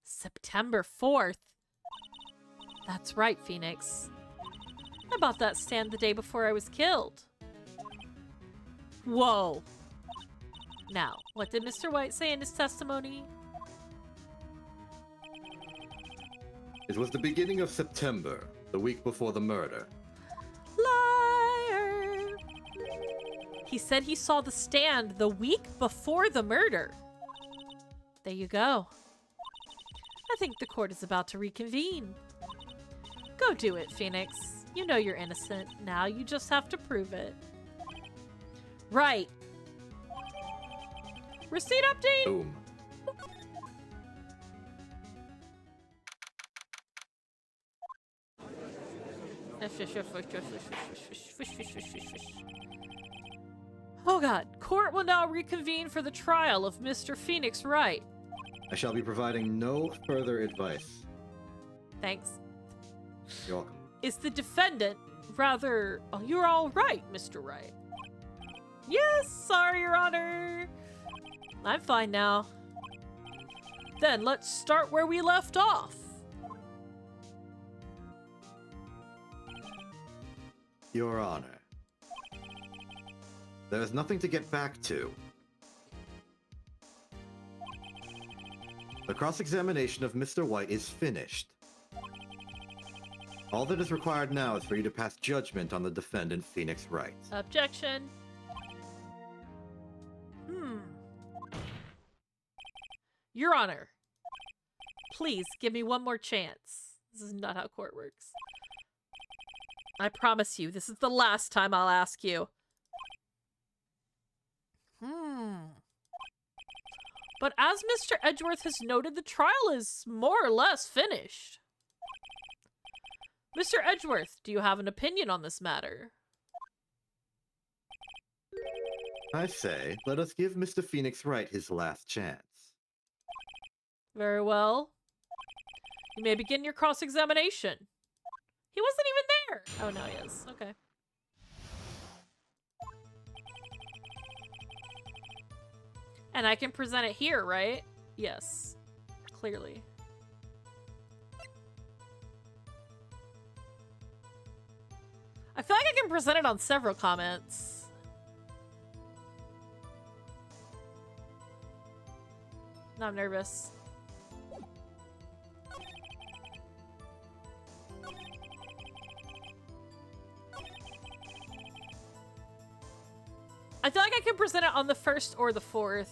September 4th. That's right, Phoenix. I bought that stand the day before I was killed. Whoa. Now, what did Mr. White say in his testimony? It was the beginning of September, the week before the murder. Liar! He said he saw the stand the week before the murder. There you go. I think the court is about to reconvene. Go do it, Phoenix. You know you're innocent. Now you just have to prove it. Right. Receipt update! Boom. Oh god. Court will now reconvene for the trial of Mr. Phoenix Wright. I shall be providing no further advice. Thanks. You're welcome. Is the defendant rather... Oh, you're all right, Mr. Wright. Yes, sorry, Your Honor. I'm fine now. Then let's start where we left off. Your Honor. There is nothing to get back to. The cross-examination of Mr. White is finished. All that is required now is for you to pass judgment on the defendant, Phoenix Wright. Objection. Your Honor, please give me one more chance. This is not how court works. I promise you, this is the last time I'll ask you. But as Mr. Edgeworth has noted, the trial is more or less finished. Mr. Edgeworth, do you have an opinion on this matter? I say, let us give Mr. Phoenix Wright his last chance. Very well. You may begin your cross-examination. He wasn't even there! Oh, no, he is. Okay. And I can present it here, right? Yes. Clearly. I feel like I can present it on several comments. Now I'm nervous. I feel like I can present it on the 1st or the 4th.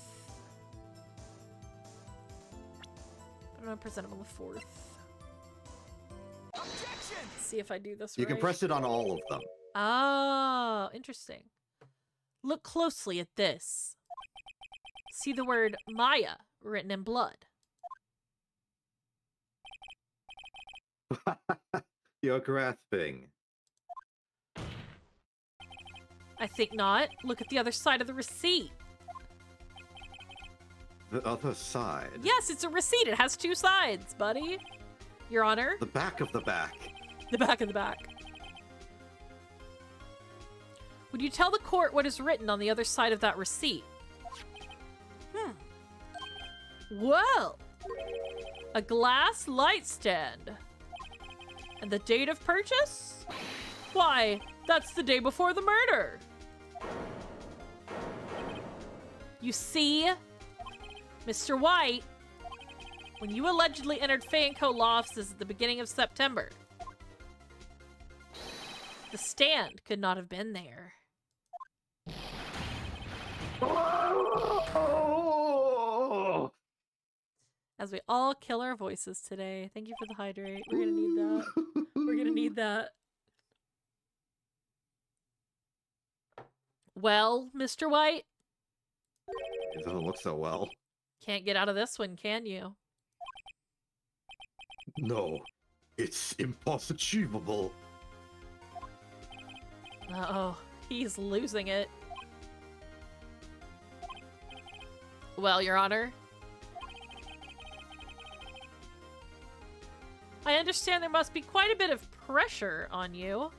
I'm gonna present it on the 4th. Objection! See if I do this right. You can press it on all of them. Oh, interesting. Look closely at this. See the word Maya written in blood. You're grasping. I think not. Look at the other side of the receipt. The other side? Yes, it's a receipt. It has 2 sides, buddy. Your Honor. The back of the back. The back of the back. Would you tell the court what is written on the other side of that receipt? Well, a glass light stand. And the date of purchase? Why, that's the day before the murder. You see, Mr. White, when you allegedly entered Fay & Co. law offices at the beginning of September, the stand could not have been there. As we all kill our voices today. Thank you for the hydrate. We're gonna need that. We're gonna need that. Well, Mr. White? It doesn't look so well. Can't get out of this one, can you? No, it's impossible. Uh-oh, he's losing it. Well, Your Honor. I understand there must be quite a bit of pressure on you.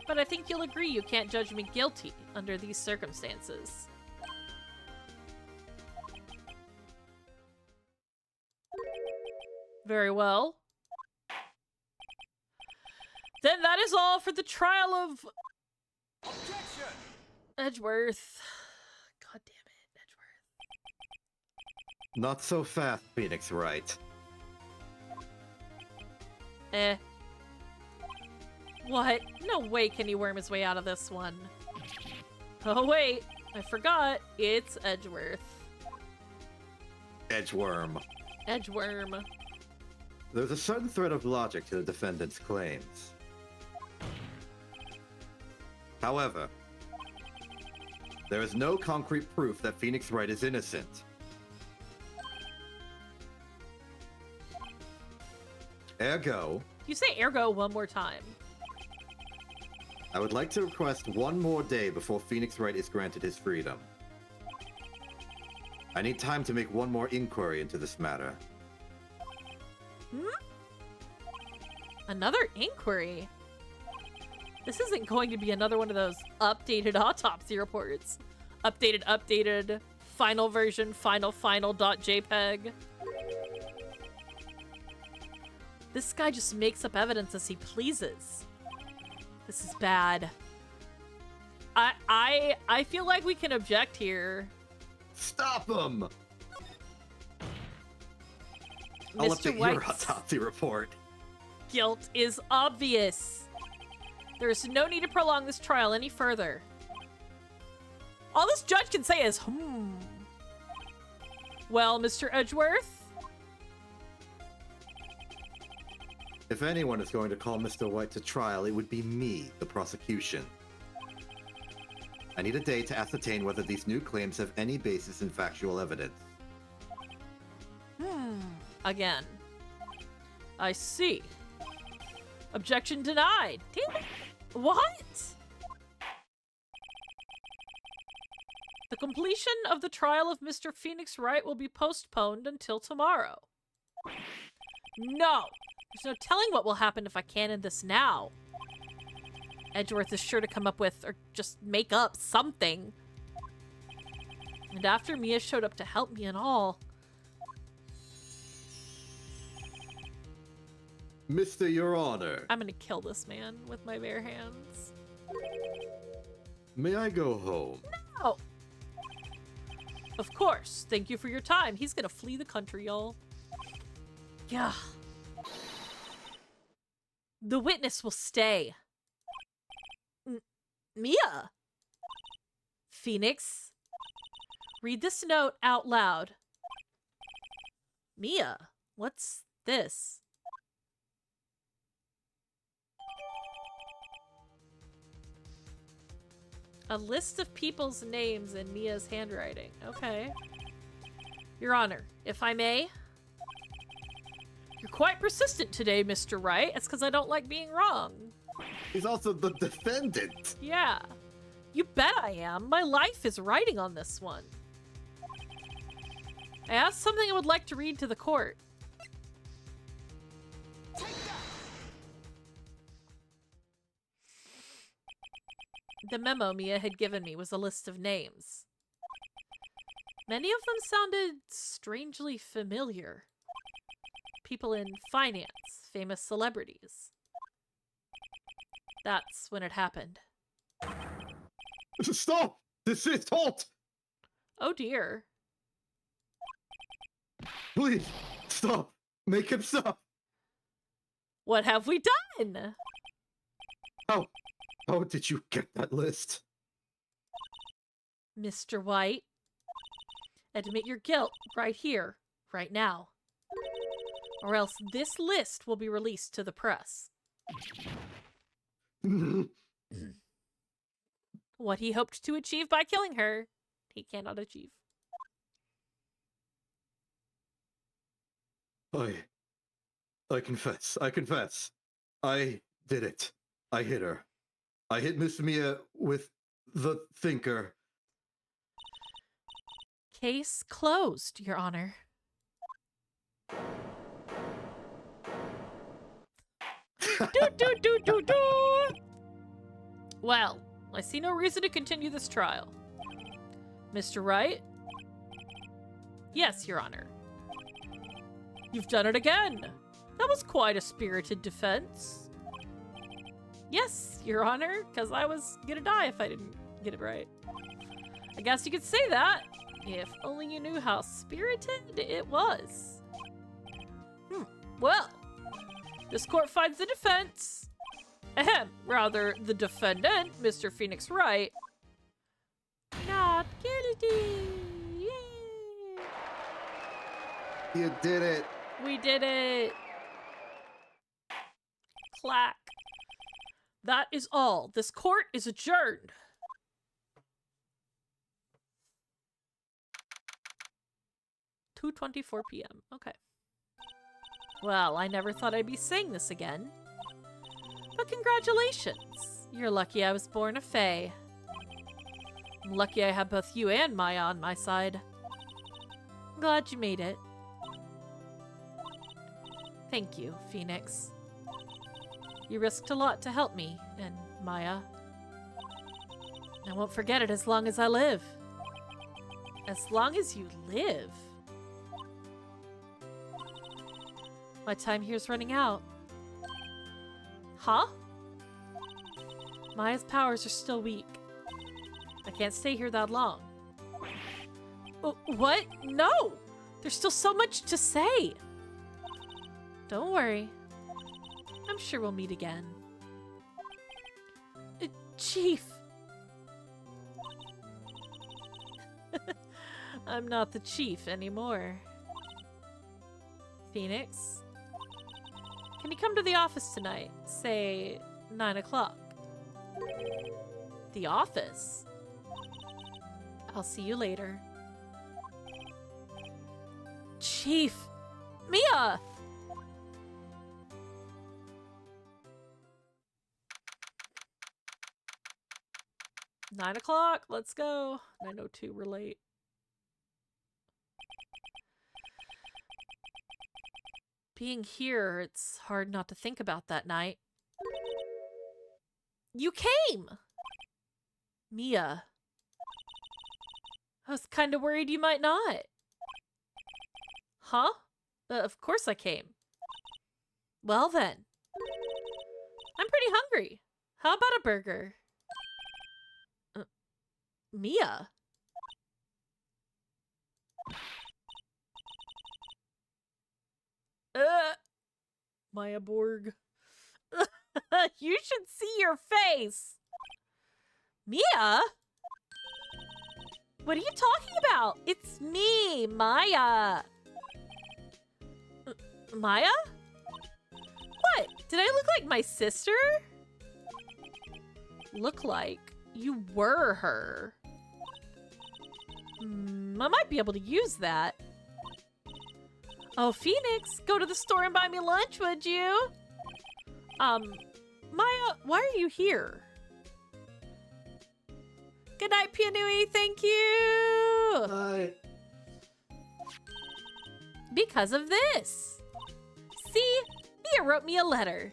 But I think you'll agree you can't judge me guilty under these circumstances. Very well. Then that is all for the trial of... Objection! Edgeworth. God damn it, Edgeworth. Not so fast, Phoenix Wright. What? No way can he worm his way out of this one. Oh wait, I forgot. It's Edgeworth. Edgeworm. Edgeworm. There's a certain thread of logic to the defendant's claims. However, there is no concrete proof that Phoenix Wright is innocent. Ergo, You say ergo one more time. I would like to request one more day before Phoenix Wright is granted his freedom. I need time to make one more inquiry into this matter. Another inquiry? This isn't going to be another one of those updated autopsy reports. Updated, final version, final.jpg. This guy just makes up evidence as he pleases. This is bad. I feel like we can object here. Stop him! I'll Mr. update your White's autopsy report. guilt is obvious. There is no need to prolong this trial any further. All this judge can say is, Well, Mr. Edgeworth? If anyone is going to call Mr. White to trial, it would be me, the prosecution. I need a day to ascertain whether these new claims have any basis in factual evidence. Again. I see. Objection denied. Damn it. What? The completion of the trial of Mr. Phoenix Wright will be postponed until tomorrow. No! There's no telling what will happen if I can't end this now. Edgeworth is sure to come up with, or just make up, something. And after Mia showed up to help me and all... Mr. Your Honor, I'm gonna kill this man with my bare hands. may I go home? No! Of course. Thank you for your time. He's gonna flee the country, y'all. Yeah. The witness will stay. Mia! Phoenix, read this note out loud. Mia, what's this? A list of people's names in Mia's handwriting. Okay. Your Honor, if I may. You're quite persistent today, Mr. Wright. It's because I don't like being wrong. He's also the defendant. Yeah. You bet I am. My life is riding on this one. I have something I would like to read to the court. The memo Mia had given me was a list of names. Many of them sounded strangely familiar. People in finance, famous celebrities. That's when it happened. Stop! Desist! Halt! Oh dear. Please, stop! Make him stop! What have we done? How did you get that list? Mr. White, admit your guilt right here, right now. Or else this list will be released to the press. What he hoped to achieve by killing her, he cannot achieve. I confess. I did it. I hit her. I hit Miss Mia with the thinker. Case closed, Your Honor. Do. Well, I see no reason to continue this trial. Mr. Wright? Yes, Your Honor. You've done it again. That was quite a spirited defense. Yes, Your Honor, because I was gonna die if I didn't get it right. I guess you could say that, if only you knew how spirited it was. Well, this court finds the defense, rather the defendant, Mr. Phoenix Wright, not guilty. Yay! You did it. We did it. Clack. That is all. This court is adjourned. (2:24 p.m.) Okay. Well, I never thought I'd be saying this again. But congratulations. You're lucky I was born a fae. I'm lucky I have both you and Maya on my side. I'm glad you made it. Thank you, Phoenix. You risked a lot to help me and Maya. I won't forget it as long as I live. As long as you live? My time here's running out. Huh? Maya's powers are still weak. I can't stay here that long. What? No! There's still so much to say! Don't worry. I'm sure we'll meet again. Chief! I'm not the chief anymore. Phoenix? Can you come to the office tonight? Say, 9 o'clock. The office? I'll see you later. Chief! Mia! Nine o'clock, let's go. 9:02, we're late. Being here, it's hard not to think about that night. You came! Mia. I was kind of worried you might not. Huh? Of course I came. Well then. I'm pretty hungry. How about a burger? Mia? Maya Borg. You should see your face! Mia? What are you talking about? It's me, Maya. Maya? What? Did I look like my sister? Look like you were her. I might be able to use that. Oh, Phoenix, go to the store and buy me lunch, would you? Maya, why are you here? Good night, Pianui, thank you! Bye. Because of this. See, Mia wrote me a letter.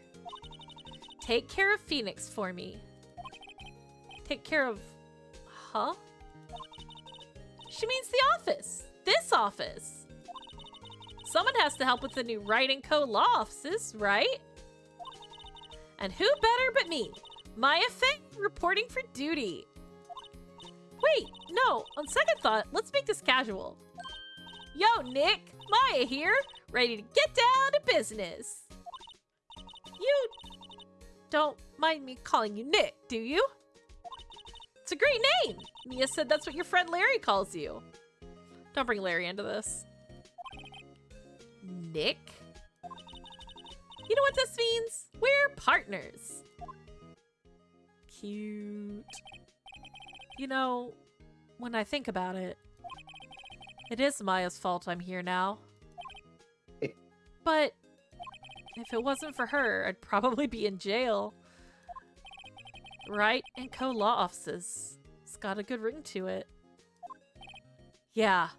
Take care of Phoenix for me. Take care of... Huh? She means the office. This office. Someone has to help with the new Wright & Co. law offices, right? And who better but me, Maya Feng, reporting for duty. Wait, no, on second thought, let's make this casual. Yo, Nick, Maya here, ready to get down to business. You don't mind me calling you Nick, do you? It's a great name. Mia said that's what your friend Larry calls you. Don't bring Larry into this. Nick? You know what this means? We're partners. Cute. You know, when I think about it, it is Maya's fault I'm here now. But if it wasn't for her, I'd probably be in jail. Wright & Co. law offices. It's got a good ring to it. Yeah.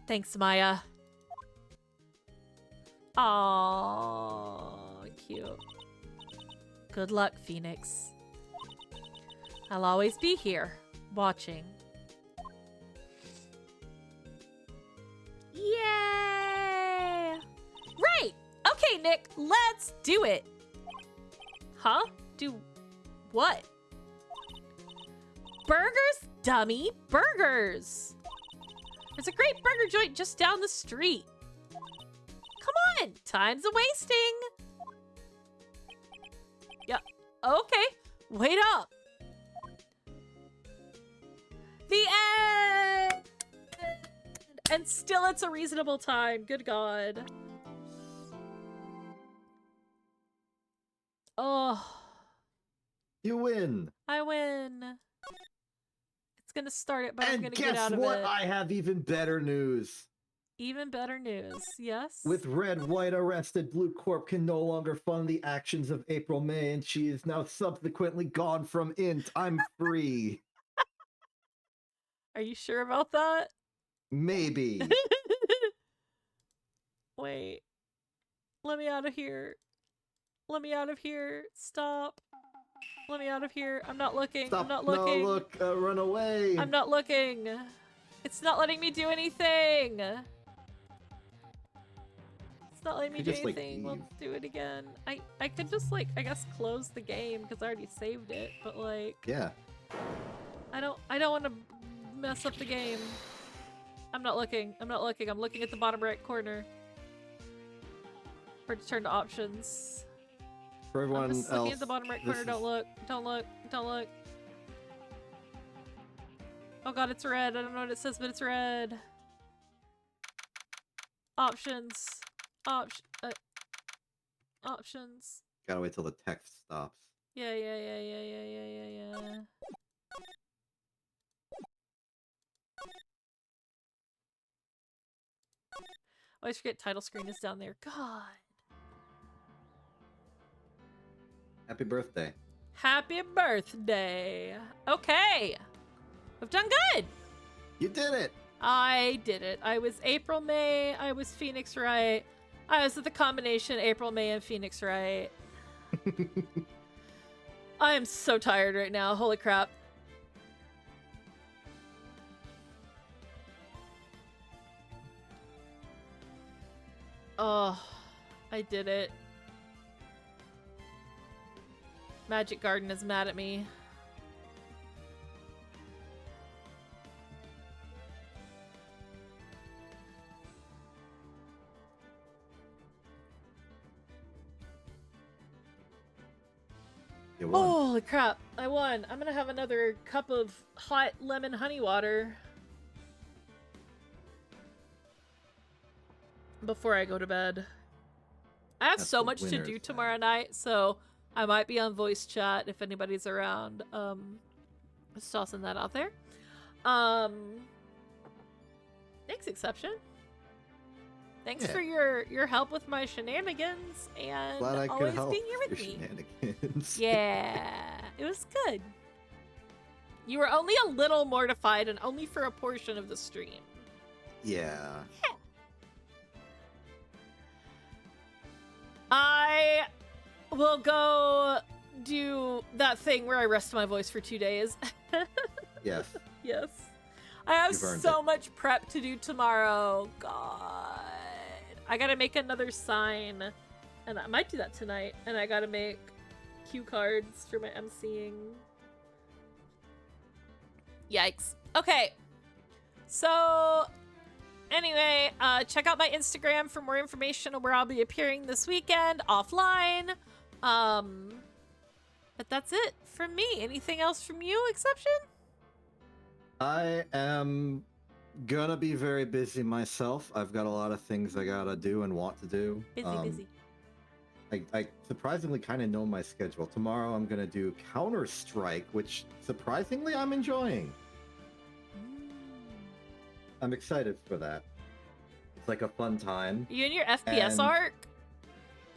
Thanks, Maya. Aww, cute. Good luck, Phoenix. I'll always be here, watching. Yay! Right! Okay, Nick, let's do it! Huh? Do what? Burgers, dummy! Burgers! There's a great burger joint just down the street. Come on! Time's a-wasting! Yeah, okay. Wait up! The end! And still it's a reasonable time. Good God. Oh. You win. I win. It's gonna start it, but I'm And gonna get out guess of what? it. I have even better news. Even better news. Yes? With Red White arrested, Blue Corp can no longer fund the actions of April May, and she is now subsequently gone from Int. I'm free. Are you sure about that? Maybe. Wait. Let me out of here. Let me out of here. Stop. Let me out of here. I'm not looking. Stop. I'm not looking. No, look. Run away. I'm not looking. It's not letting me do anything. It's not letting me do just, like, anything. We'll leave. do it again. I could just, like, I guess close the game because I already saved it, but, like, Yeah. I don't want to mess up the game. I'm not looking. I'm not looking. I'm looking at the bottom right corner. For it to turn to options. For everyone I'm just else, looking at the bottom right corner. this Don't is- look. Don't look. Don't look. Oh god, it's red. I don't know what it says, but it's red. Options. Options. Gotta wait till the text stops. Yeah. Always forget title screen is down there. God. Happy birthday. Happy birthday. Okay. We've done good. You did it. I did it. I was April May. I was Phoenix Wright. I was at the combination April May and Phoenix Wright. I am so tired right now. Holy crap. Oh, I did it. Magic Garden is mad at me. You won. Holy crap, I won. I'm gonna have another cup of hot lemon honey water before I go to bed. I have That's so the much to winner's do tomorrow side. night, so I might be on voice chat if anybody's around. Just tossing that out there. Thanks, Exception. Thanks Yeah. for your help with my shenanigans and Glad I could always help being here with your me. shenanigans. Yeah, it was good. You were only a little mortified and only for a portion of the stream. Yeah. I will go do that thing where I rest my voice for 2 days. Yes. Yes. I have You've earned so it. much prep to do tomorrow. God. I gotta make another sign. And I might do that tonight. And I gotta make cue cards for my emceeing. Yikes. Okay. So, anyway, check out my Instagram for more information on where I'll be appearing this weekend offline. But that's it from me. Anything else from you, Exception? I am gonna be very busy myself. I've got a lot of things I gotta do and want to do. Busy. I surprisingly kind of know my schedule. Tomorrow I'm gonna do Counter-Strike, which surprisingly I'm enjoying. I'm excited for that. It's like a fun time. You in your FPS And- arc?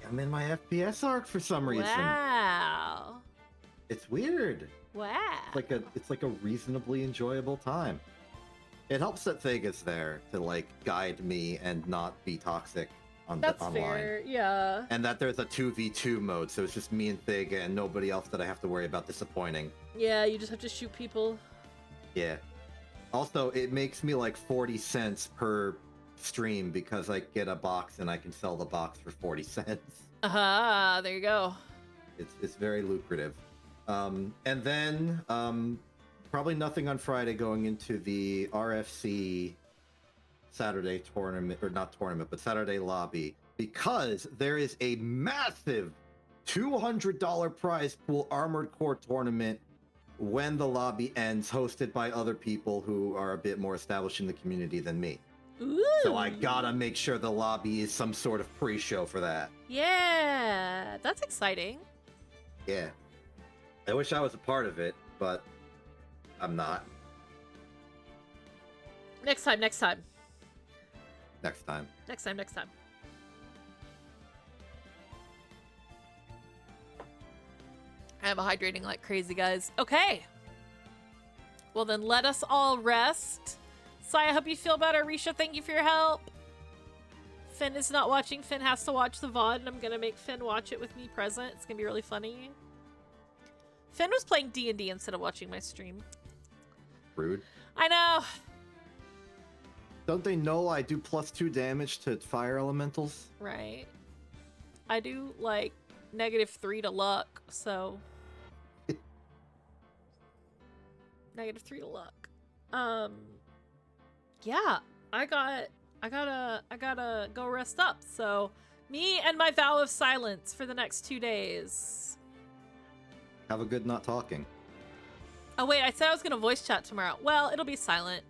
I'm in my FPS arc for some reason. Wow. It's weird. Wow. It's like a reasonably enjoyable time. It helps that Vega's there to like guide me and not be toxic. That's online. fair, yeah. And that there's a 2v2 mode, so it's just me and Thig and nobody else that I have to worry about disappointing. Yeah, you just have to shoot people. Yeah. Also, it makes me like 40 cents per stream because I get a box and I can sell the box for 40 cents. Aha, there you go. It's very lucrative. And then probably nothing on Friday going into the RFC Saturday tournament, or not tournament, but Saturday lobby, because there is a massive $200 prize pool Armored Core tournament when the lobby ends, hosted by other people who are a bit more established in the community than me. Ooh. So I gotta make sure the lobby is some sort of pre-show for that. Yeah, that's exciting. Yeah. I wish I was a part of it, but I'm not. Next time. Next time. Next time. I am hydrating like crazy, guys. Okay. Well, then let us all rest. Sai, I hope you feel better. Risha, thank you for your help. Finn is not watching. Finn has to watch the VOD, and I'm going to make Finn watch it with me present. It's going to be really funny. Finn was playing D&D instead of watching my stream. Rude. I know. Don't they know I do +2 damage to fire elementals? Right. I do, like, -3 to luck, so... -3 to luck. Yeah, I gotta go rest up, so... Me and my vow of silence for the next 2 days. Have a good not talking. Oh wait, I said I was gonna voice chat tomorrow. Well, it'll be silent.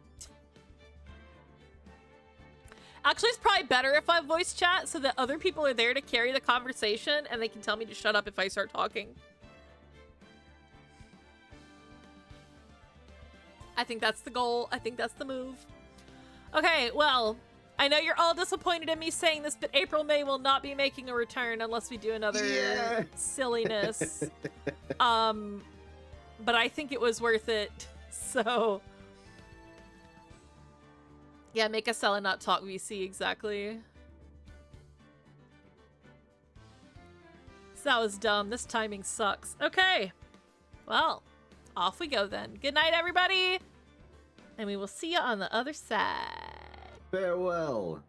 Actually, it's probably better if I voice chat so that other people are there to carry the conversation and they can tell me to shut up if I start talking. I think that's the goal. I think that's the move. Okay, well, I know you're all disappointed in me saying this, but April May will not be making a return unless we do another silliness. But I think it was worth it. So... yeah, make Ascella not talk VC, exactly. So that was dumb. This timing sucks. Okay. Well, off we go then. Good night, everybody. And we will see you on the other side. Farewell.